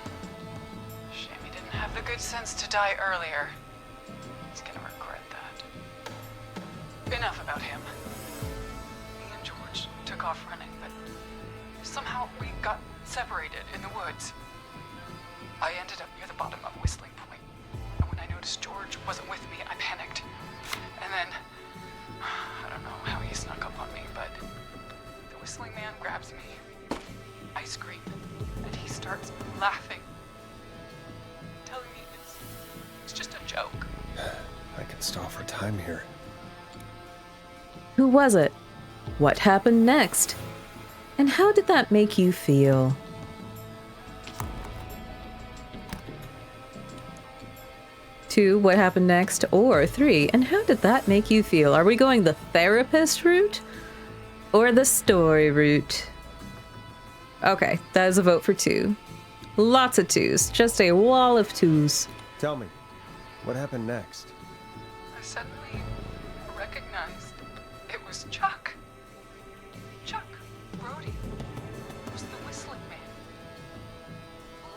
Speaker 8: shame he didn't have the good sense to die earlier. He's gonna regret that. Enough about him. Me and George took off running, but somehow we got separated in the woods. I ended up near the bottom of Whistling Point, and when I noticed George wasn't with me, I panicked. And then, I don't know how he snuck up on me, but the Whistling Man grabs me. I scream, and he starts laughing, telling me it's just a joke.
Speaker 3: I can stall for time here.
Speaker 1: Who was it? What happened next? And how did that make you feel? Two, what happened next? Or 3, and how did that make you feel? Are we going the therapist route or the story route? Okay, that is a vote for 2. Lots of 2s, just a wall of 2s.
Speaker 3: Tell me, what happened next?
Speaker 8: I suddenly recognized it was Chuck. Chuck Brody was the Whistling Man,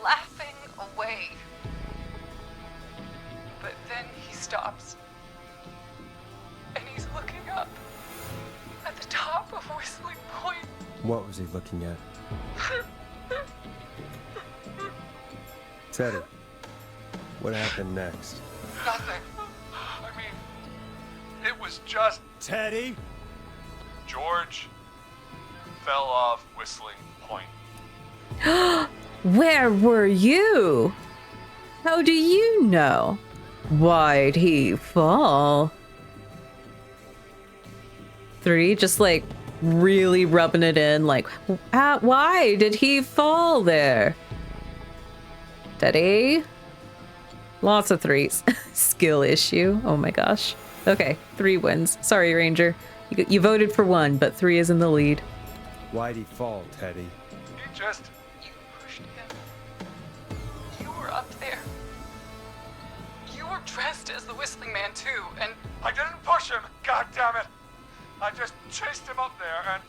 Speaker 8: laughing away. But then he stops, and he's looking up at the top of Whistling Point.
Speaker 3: What was he looking at? Teddy, what happened next?
Speaker 9: Nothing. I mean, it was just
Speaker 3: Teddy?
Speaker 9: George fell off Whistling Point.
Speaker 1: Where were you? How do you know? Why'd he fall? 3, just like really rubbing it in, like, why did he fall there? Steady. Lots of 3s. Skill issue. Oh my gosh. Okay, 3 wins. Sorry, Ranger. You voted for 1, but 3 is in the lead.
Speaker 3: Why'd he fall, Teddy?
Speaker 9: He just...
Speaker 8: You pushed him. You were up there. You were dressed as the Whistling Man too, and
Speaker 9: I didn't push him, god damn it! I just chased him up there, and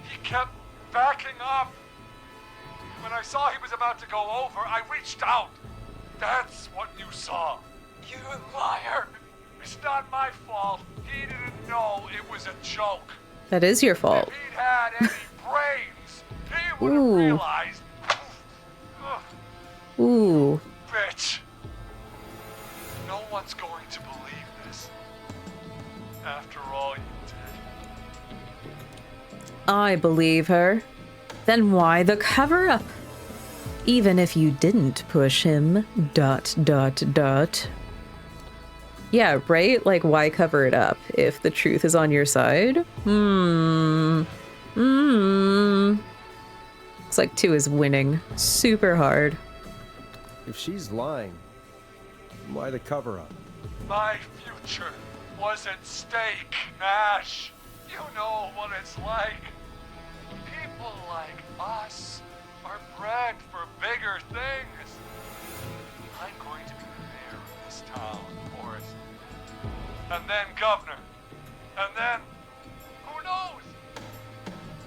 Speaker 9: he kept backing up. When I saw he was about to go over, I reached out. That's what you saw.
Speaker 8: you liar.
Speaker 9: It's not my fault. He didn't know it was a joke.
Speaker 1: That is your fault.
Speaker 9: If he'd had any brains, he would have
Speaker 1: Ooh.
Speaker 9: realized. Ugh,
Speaker 1: Ooh.
Speaker 9: bitch. No one's going to believe this. After all you did.
Speaker 1: I believe her. Then why the cover-up? Even if you didn't push him, ... Yeah, right? Like, why cover it up if the truth is on your side? Looks like 2 is winning. Super hard.
Speaker 3: If she's lying, why the cover-up?
Speaker 9: My future was at stake, Ash. You know what it's like. People like us are bred for bigger things. I'm going to be the mayor of this town, Forrest. And then governor. And then, who knows?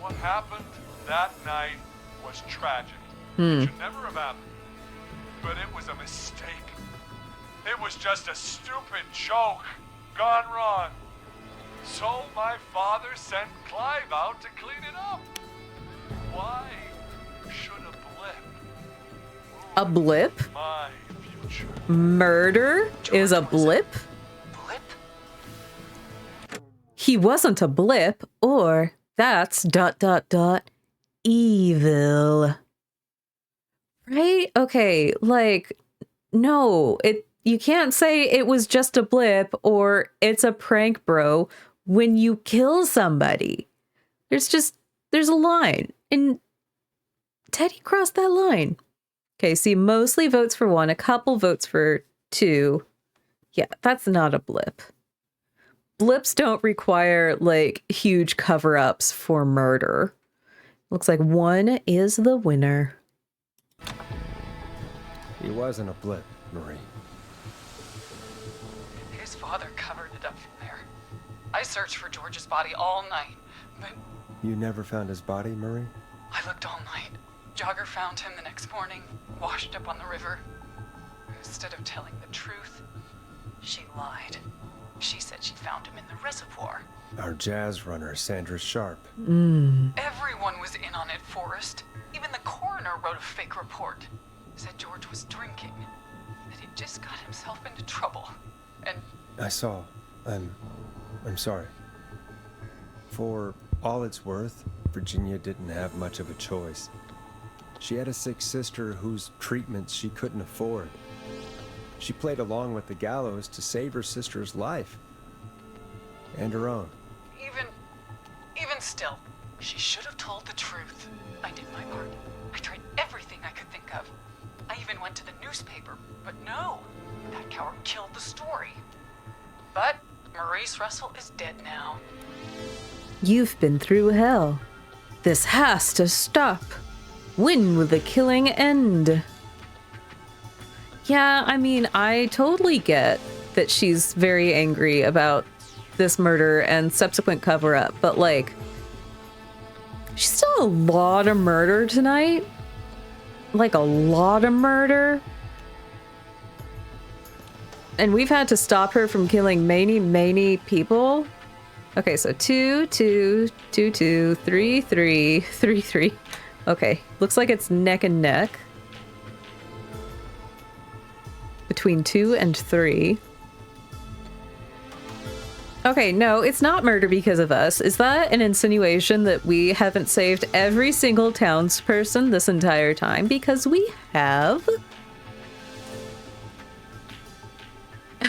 Speaker 9: What happened that night was tragic. It should never have happened. But it was a mistake. It was just a stupid joke gone wrong. So my father sent Clive out to clean it up. Why should a blip
Speaker 1: A blip?
Speaker 9: ruin my future?
Speaker 1: Murder is a blip?
Speaker 8: Blip?
Speaker 1: He wasn't a blip, or that's ... evil. Right? Okay, like, no, you can't say it was just a blip or it's a prank, bro, when you kill somebody. There's a line, and Teddy crossed that line. Okay, see, mostly votes for 1, a couple votes for 2. Yeah, that's not a blip. Blips don't require, like, huge cover-ups for murder. Looks like 1 is the winner.
Speaker 3: He wasn't a blip, Marie.
Speaker 8: His father covered it up from there. I searched for George's body all night, but
Speaker 3: You never found his body, Marie?
Speaker 8: I looked all night. Jogger found him the next morning, washed up on the river. Instead of telling the truth, she lied. She said she found him in the reservoir.
Speaker 3: Our jazz runner, Sandra Sharp.
Speaker 8: Everyone was in on it, Forrest. Even the coroner wrote a fake report. Said George was drinking. That he just got himself into trouble. And
Speaker 3: I saw. I'm sorry. For all it's worth, Virginia didn't have much of a choice. She had a sick sister whose treatments she couldn't afford. She played along with the gallows to save her sister's life. And her own.
Speaker 8: even still, she should have told the truth. I did my part. I tried everything I could think of. I even went to the newspaper, but no, that coward killed the story. But Maurice Russell is dead now.
Speaker 1: You've been through hell. This has to stop. When will the killing end? Yeah, I mean, I totally get that she's very angry about this murder and subsequent cover-up, but like, she's still a lot of murder tonight. Like, a lot of murder. And we've had to stop her from killing many people. Okay, so 2, 2, 2, 2, 3, 3, 3, 3. Okay, looks like it's neck and neck. Between 2 and 3. Okay, no, it's not murder because of us. Is that an insinuation that we haven't saved every single townsperson this entire time? Because we have.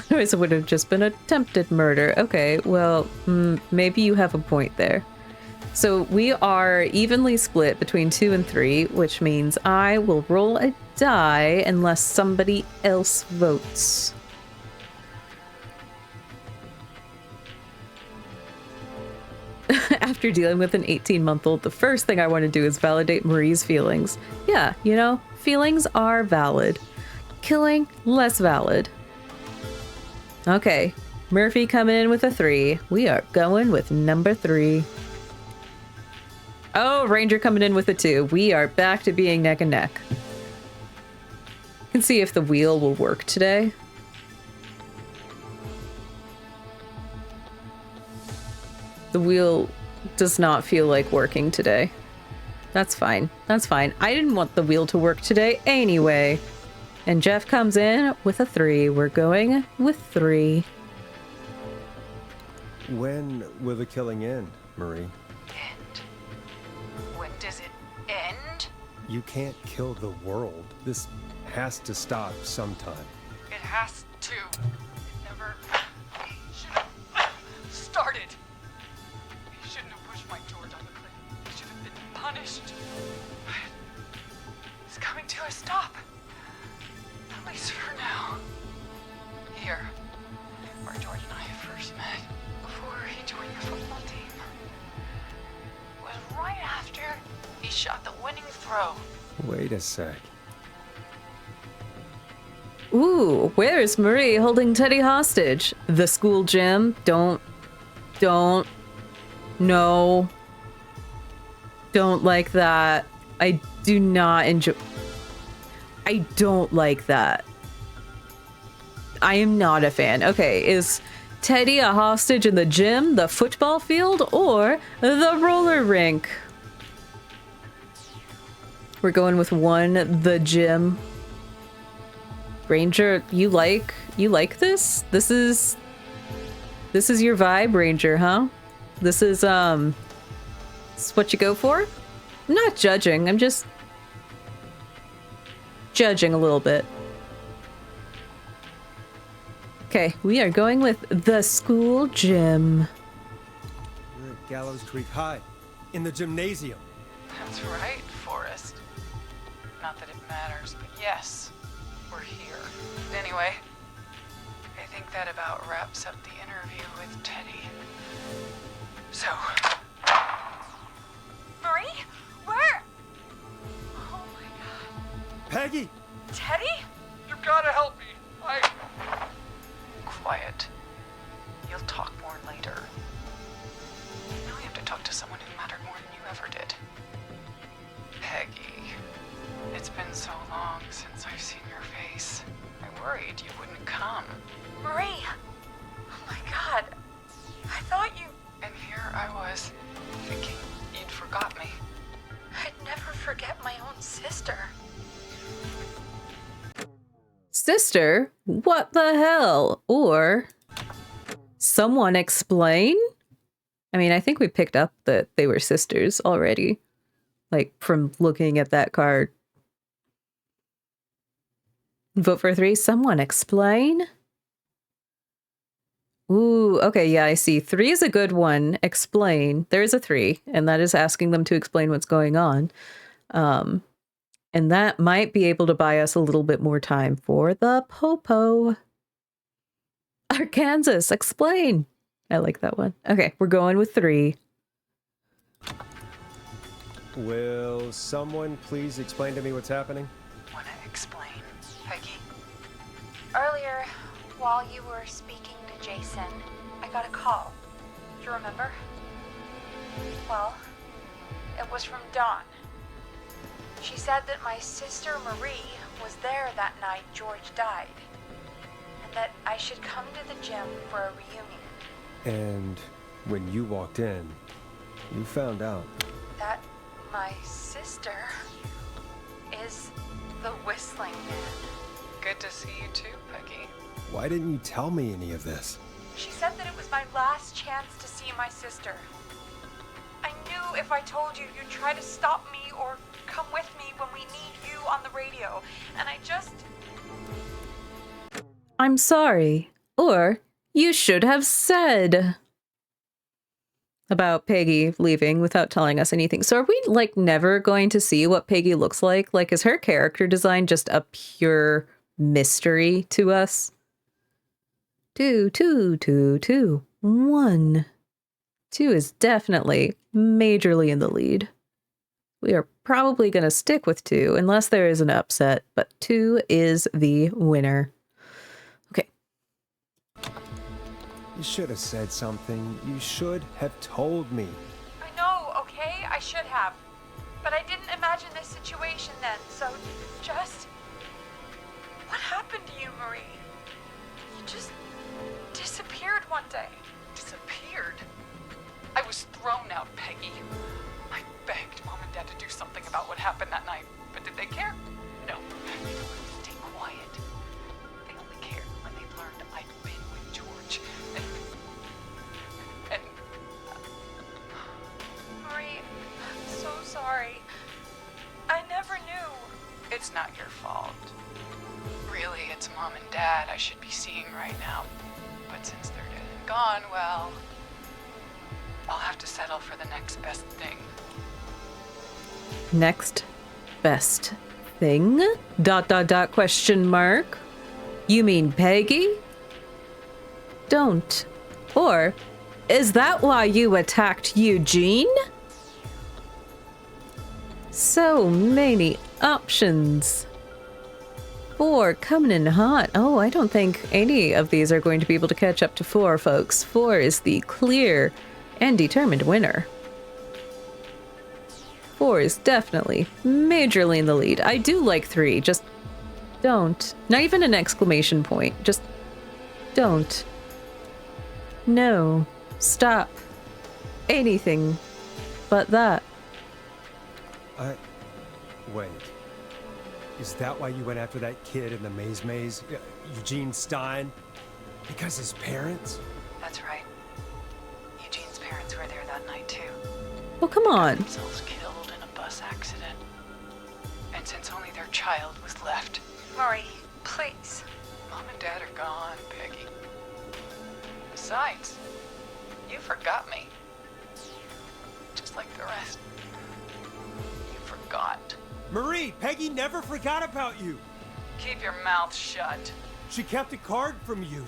Speaker 1: Otherwise it would have just been attempted murder. Okay, well, maybe you have a point there. So we are evenly split between 2 and 3, which means I will roll a die unless somebody else votes. After dealing with an 18-month-old, the first thing I want to do is validate Marie's feelings. Yeah, you know, feelings are valid. Killing, less valid. Okay, Murphy coming in with a 3. We are going with number 3. Oh, Ranger coming in with a 2. We are back to being neck and neck. You can see if the wheel will work today. The wheel does not feel like working today. That's fine. That's fine. I didn't want the wheel to work today anyway. And Jeff comes in with a 3. We're going with 3.
Speaker 3: When will the killing end, Marie?
Speaker 8: End? When does it end?
Speaker 3: You can't kill the world. This has to stop sometime.
Speaker 8: It has to. It never should have started. He shouldn't have pushed my George on the cliff. He should have been punished. But it's coming to a stop. At least for now. Here, where George and I first met, before he joined the football team, was right after he shot the winning throw.
Speaker 3: Wait a sec.
Speaker 1: Ooh, where is Marie holding Teddy hostage? The school gym? Don't like that. I do not enjoy. I don't like that. I am not a fan. Okay, is Teddy a hostage in the gym, the football field, or the roller rink? We're going with 1, the gym. Ranger, you like this? This is your vibe, Ranger, huh? This is what you go for? I'm not judging, I'm just judging a little bit. Okay, we are going with the school gym.
Speaker 3: We're at Gallows Creek High, in the gymnasium.
Speaker 8: That's right, Forrest. Not that it matters, but yes, we're here. Anyway, I think that about wraps up the interview with Teddy. So... Marie? Where? Oh my god.
Speaker 3: Peggy!
Speaker 8: Teddy?
Speaker 9: You gotta help me.
Speaker 8: Quiet. You'll talk more later. Now you have to talk to someone who mattered more than you ever did. Peggy. It's been so long since I've seen your face. I worried you wouldn't come. Marie! Oh my god. I thought you... And here I was, thinking you'd forgot me. I'd never forget my own sister.
Speaker 1: Sister? What the hell? Or someone explain? I mean, I think we picked up that they were sisters already. Like, from looking at that card. Vote for 3. Someone explain? Ooh, okay, yeah, I see. 3 is a good one. Explain. There is a 3, and that is asking them to explain what's going on. And that might be able to buy us a little bit more time for the Popo. Arkansas, explain. I like that one. Okay, we're going with 3.
Speaker 3: Will someone please explain to me what's happening?
Speaker 8: Wanna explain, Peggy?
Speaker 5: Earlier, while you were speaking to Jason, I got a call. Do you remember? Well, it was from Dawn. She said that my sister Marie was there that night George died, and that I should come to the gym for a reunion.
Speaker 3: And when you walked in, you found out.
Speaker 5: That my sister is the Whistling Man.
Speaker 8: Good to see you too, Peggy.
Speaker 3: Why didn't you tell me any of this?
Speaker 5: She said that it was my last chance to see my sister. I knew if I told you, you'd try to stop me or come with me when we need you on the radio. And I just...
Speaker 1: I'm sorry. Or you should have said about Peggy leaving without telling us anything. So are we like never going to see what Peggy looks like? Like, is her character design just a pure mystery to us? 2, 2, 2, 2, 1. 2 is definitely majorly in the lead. We are probably going to stick with 2 unless there is an upset, but 2 is the winner. Okay.
Speaker 3: You should have said something. You should have told me.
Speaker 8: I know, okay? I should have. But I didn't imagine this situation then, so just... What happened to you, Marie? You just disappeared one day. Disappeared? I was thrown out, Peggy. I begged Mom and Dad to do something about what happened that night, but did they care? No. Stay quiet. They only cared when they learned I'd been with George. And Marie, I'm so sorry. I never knew. It's not your fault. Really, it's Mom and Dad I should be seeing right now. But since they're dead and gone, well, I'll have to settle for the next best thing.
Speaker 1: Next best thing? ... question mark. You mean Peggy? Don't. Or is that why you attacked Eugene? So many options. 4 coming in hot. Oh, I don't think any of these are going to be able to catch up to 4, folks. 4 is the clear and determined winner. 4 is definitely majorly in the lead. I do like 3, just don't. Not even an exclamation point, just don't. No, stop. Anything but that.
Speaker 3: Wait. Is that why you went after that kid in the maze? Eugene Stein? Because his parents?
Speaker 8: That's right. Eugene's parents were there that night too.
Speaker 1: Oh, come on.
Speaker 8: Themselves killed in a bus accident. And since only their child was left. Marie, please. Mom and Dad are gone, Peggy. Besides, you forgot me. Just like the rest. You forgot.
Speaker 3: Marie, Peggy never forgot about you.
Speaker 8: Keep your mouth shut.
Speaker 3: She kept a card from you.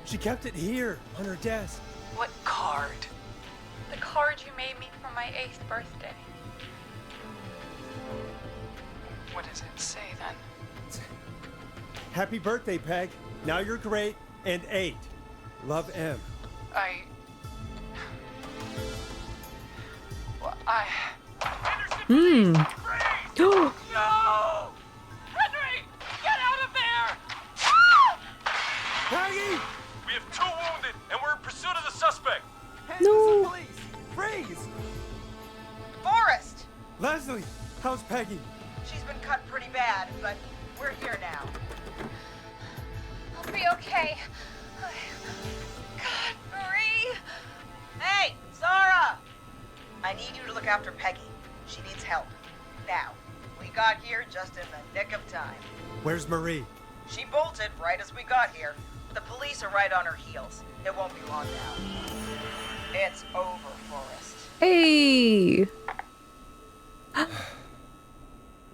Speaker 3: She kept it here on her desk.
Speaker 8: What card?
Speaker 10: The card you made me for my 8th birthday.
Speaker 8: What does it say then?
Speaker 3: Happy birthday, Peg. Now you're great and 8. Love, M.
Speaker 8: No! Henry! Get out of there! Ah!
Speaker 3: Peggy!
Speaker 9: We have 2 wounded, and we're in pursuit of the suspect.
Speaker 1: No.
Speaker 3: Freeze!
Speaker 7: Forrest!
Speaker 3: Leslie, how's Peggy?
Speaker 7: She's been cut pretty bad, but we're here now.
Speaker 10: I'll be okay. God, Marie!
Speaker 7: Hey, Zara! I need you to look after Peggy. She needs help. Now. We got here just in the nick of time.
Speaker 3: Where's Marie?
Speaker 7: She bolted right as we got here. The police are right on her heels. It won't be long now. It's over, Forrest.
Speaker 1: Hey.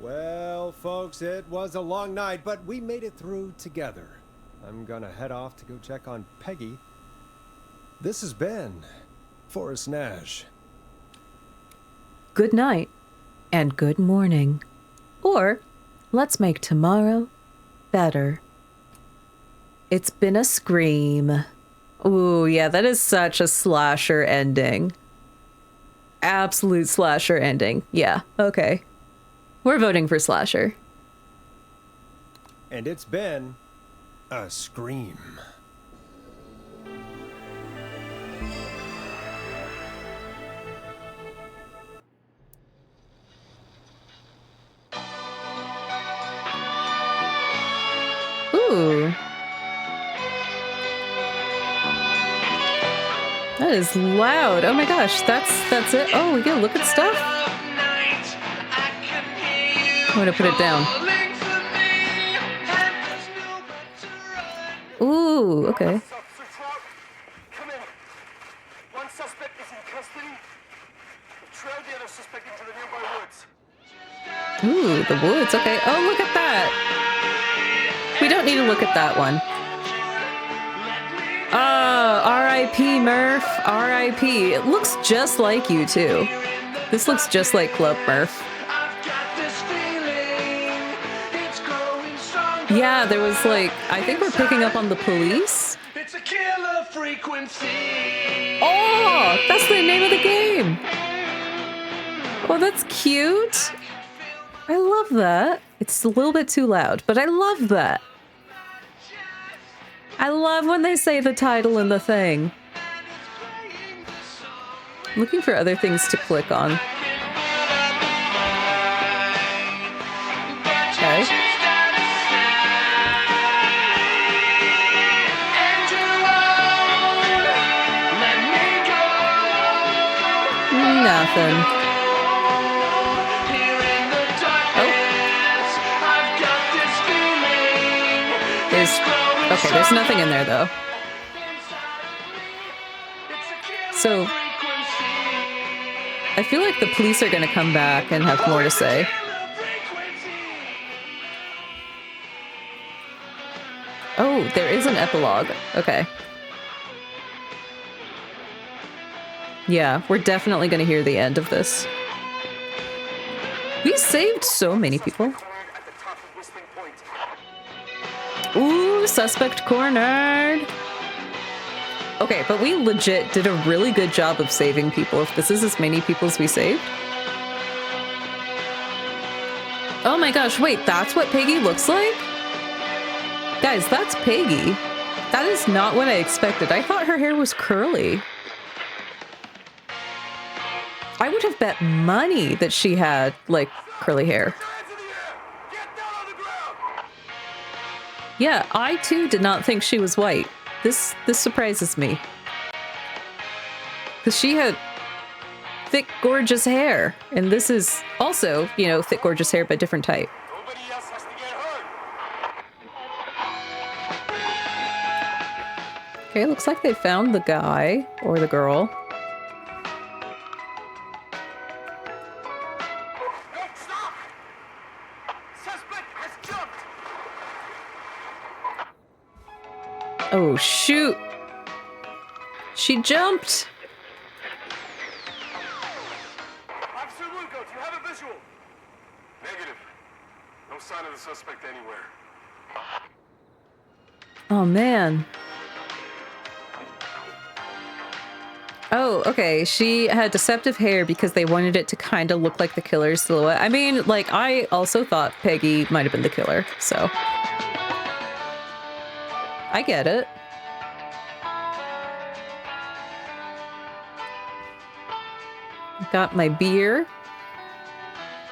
Speaker 3: Well, folks, it was a long night, but we made it through together. I'm gonna head off to go check on Peggy. This has been Forrest Nash.
Speaker 1: Good night and good morning. Or let's make tomorrow better. It's been a scream. Ooh, yeah, that is such a slasher ending. Absolute slasher ending. Yeah, okay. We're voting for slasher.
Speaker 3: And it's been a scream.
Speaker 1: Ooh. That is loud. Oh my gosh, that's it. Oh, we gotta look at stuff. I'm gonna put it down. Ooh, okay.
Speaker 11: Come in. One suspect is in custody. We've trailed the other suspect into the nearby woods.
Speaker 1: Ooh, the woods. Okay. Oh, look at that. We don't need to look at that one. Oh, R.I.P. Murph. R.I.P. It looks just like you, too. This looks just like Club Murph. Yeah, there was like, I think we're picking up on the police.
Speaker 11: It's a killer frequency.
Speaker 1: Oh, that's the name of the game. Oh, that's cute. I love that. It's a little bit too loud, but I love that. I love when they say the title in the thing. I'm looking for other things to click on. Okay. Nothing. Okay, there's nothing in there though. So I feel like the police are gonna come back and have more to say. Oh, there is an epilogue. Okay. Yeah, we're definitely gonna hear the end of this. We saved so many people. Ooh, suspect cornered. Okay, but we legit did a really good job of saving people if this is as many people as we saved. Oh my gosh, wait, that's what Peggy looks like? Guys, that's Peggy. That is not what I expected. I thought her hair was curly. I would have bet money that she had, like, curly hair. Yeah, I too did not think she was white. This surprises me. Because she had thick, gorgeous hair. And this is also, you know, thick, gorgeous hair, but different type.
Speaker 11: Nobody else has to get hurt.
Speaker 1: Okay, looks like they found the guy or the girl.
Speaker 11: No, stop! Suspect has jumped.
Speaker 1: Oh, shoot. She jumped.
Speaker 11: Officer Lugo, do you have a visual? Negative. No sign of the suspect anywhere.
Speaker 1: Oh, man. Oh, okay. She had deceptive hair because they wanted it to kind of look like the killer's silhouette. I mean, like, I also thought Peggy might have been the killer, so. I get it. Got my beer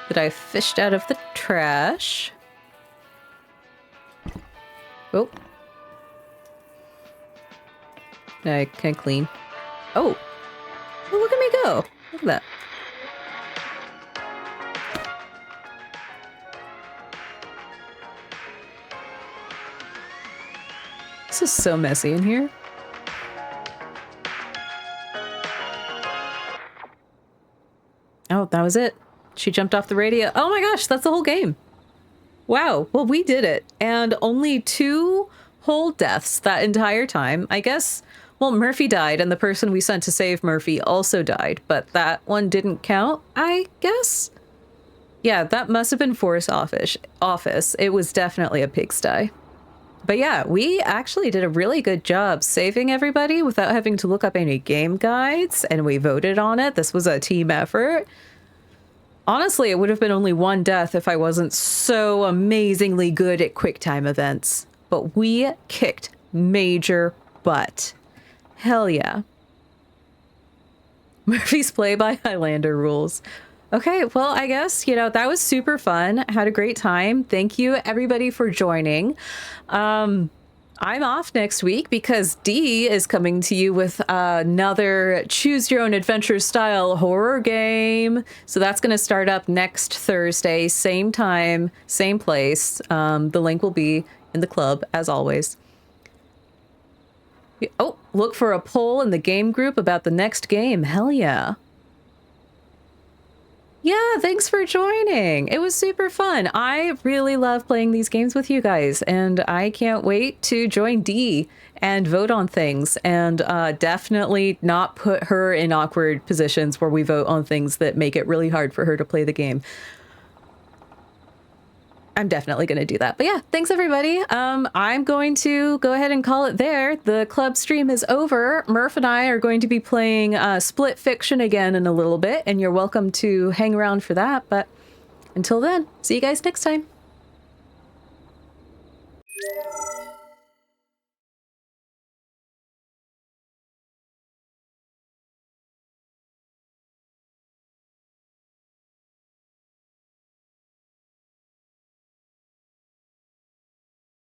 Speaker 1: that I fished out of the trash. Oh. Now I can clean. Oh. Well, look at me go. Look at that. This is so messy in here. Oh, that was it. She jumped off the radio. Oh my gosh, that's the whole game. Wow. Well, we did it. And only 2 whole deaths that entire time. I guess, well, Murphy died and the person we sent to save Murphy also died, but that one didn't count, I guess? Yeah, that must have been Forest office. It was definitely a pigsty. But yeah, we actually did a really good job saving everybody without having to look up any game guides, and we voted on it. This was a team effort. Honestly, it would have been only 1 death if I wasn't so amazingly good at QuickTime events. But we kicked major butt. Hell yeah. Murphy's play by Highlander rules. Okay, well, I guess, you know, that was super fun. Had a great time. Thank you, everybody, for joining. I'm off next week because Dee is coming to you with another choose your own adventure style horror game. So that's going to start up next Thursday, same time, same place. The link will be in the club, as always. Oh, look for a poll in the game group about the next game. Hell yeah. Yeah, thanks for joining. It was super fun. I really love playing these games with you guys, and I can't wait to join Dee and vote on things, and definitely not put her in awkward positions where we vote on things that make it really hard for her to play the game. I'm definitely going to do that. But yeah, thanks everybody. I'm going to go ahead and call it there. The club stream is over. Murph and I are going to be playing Split Fiction again in a little bit, and you're welcome to hang around for that. But until then, see you guys next time.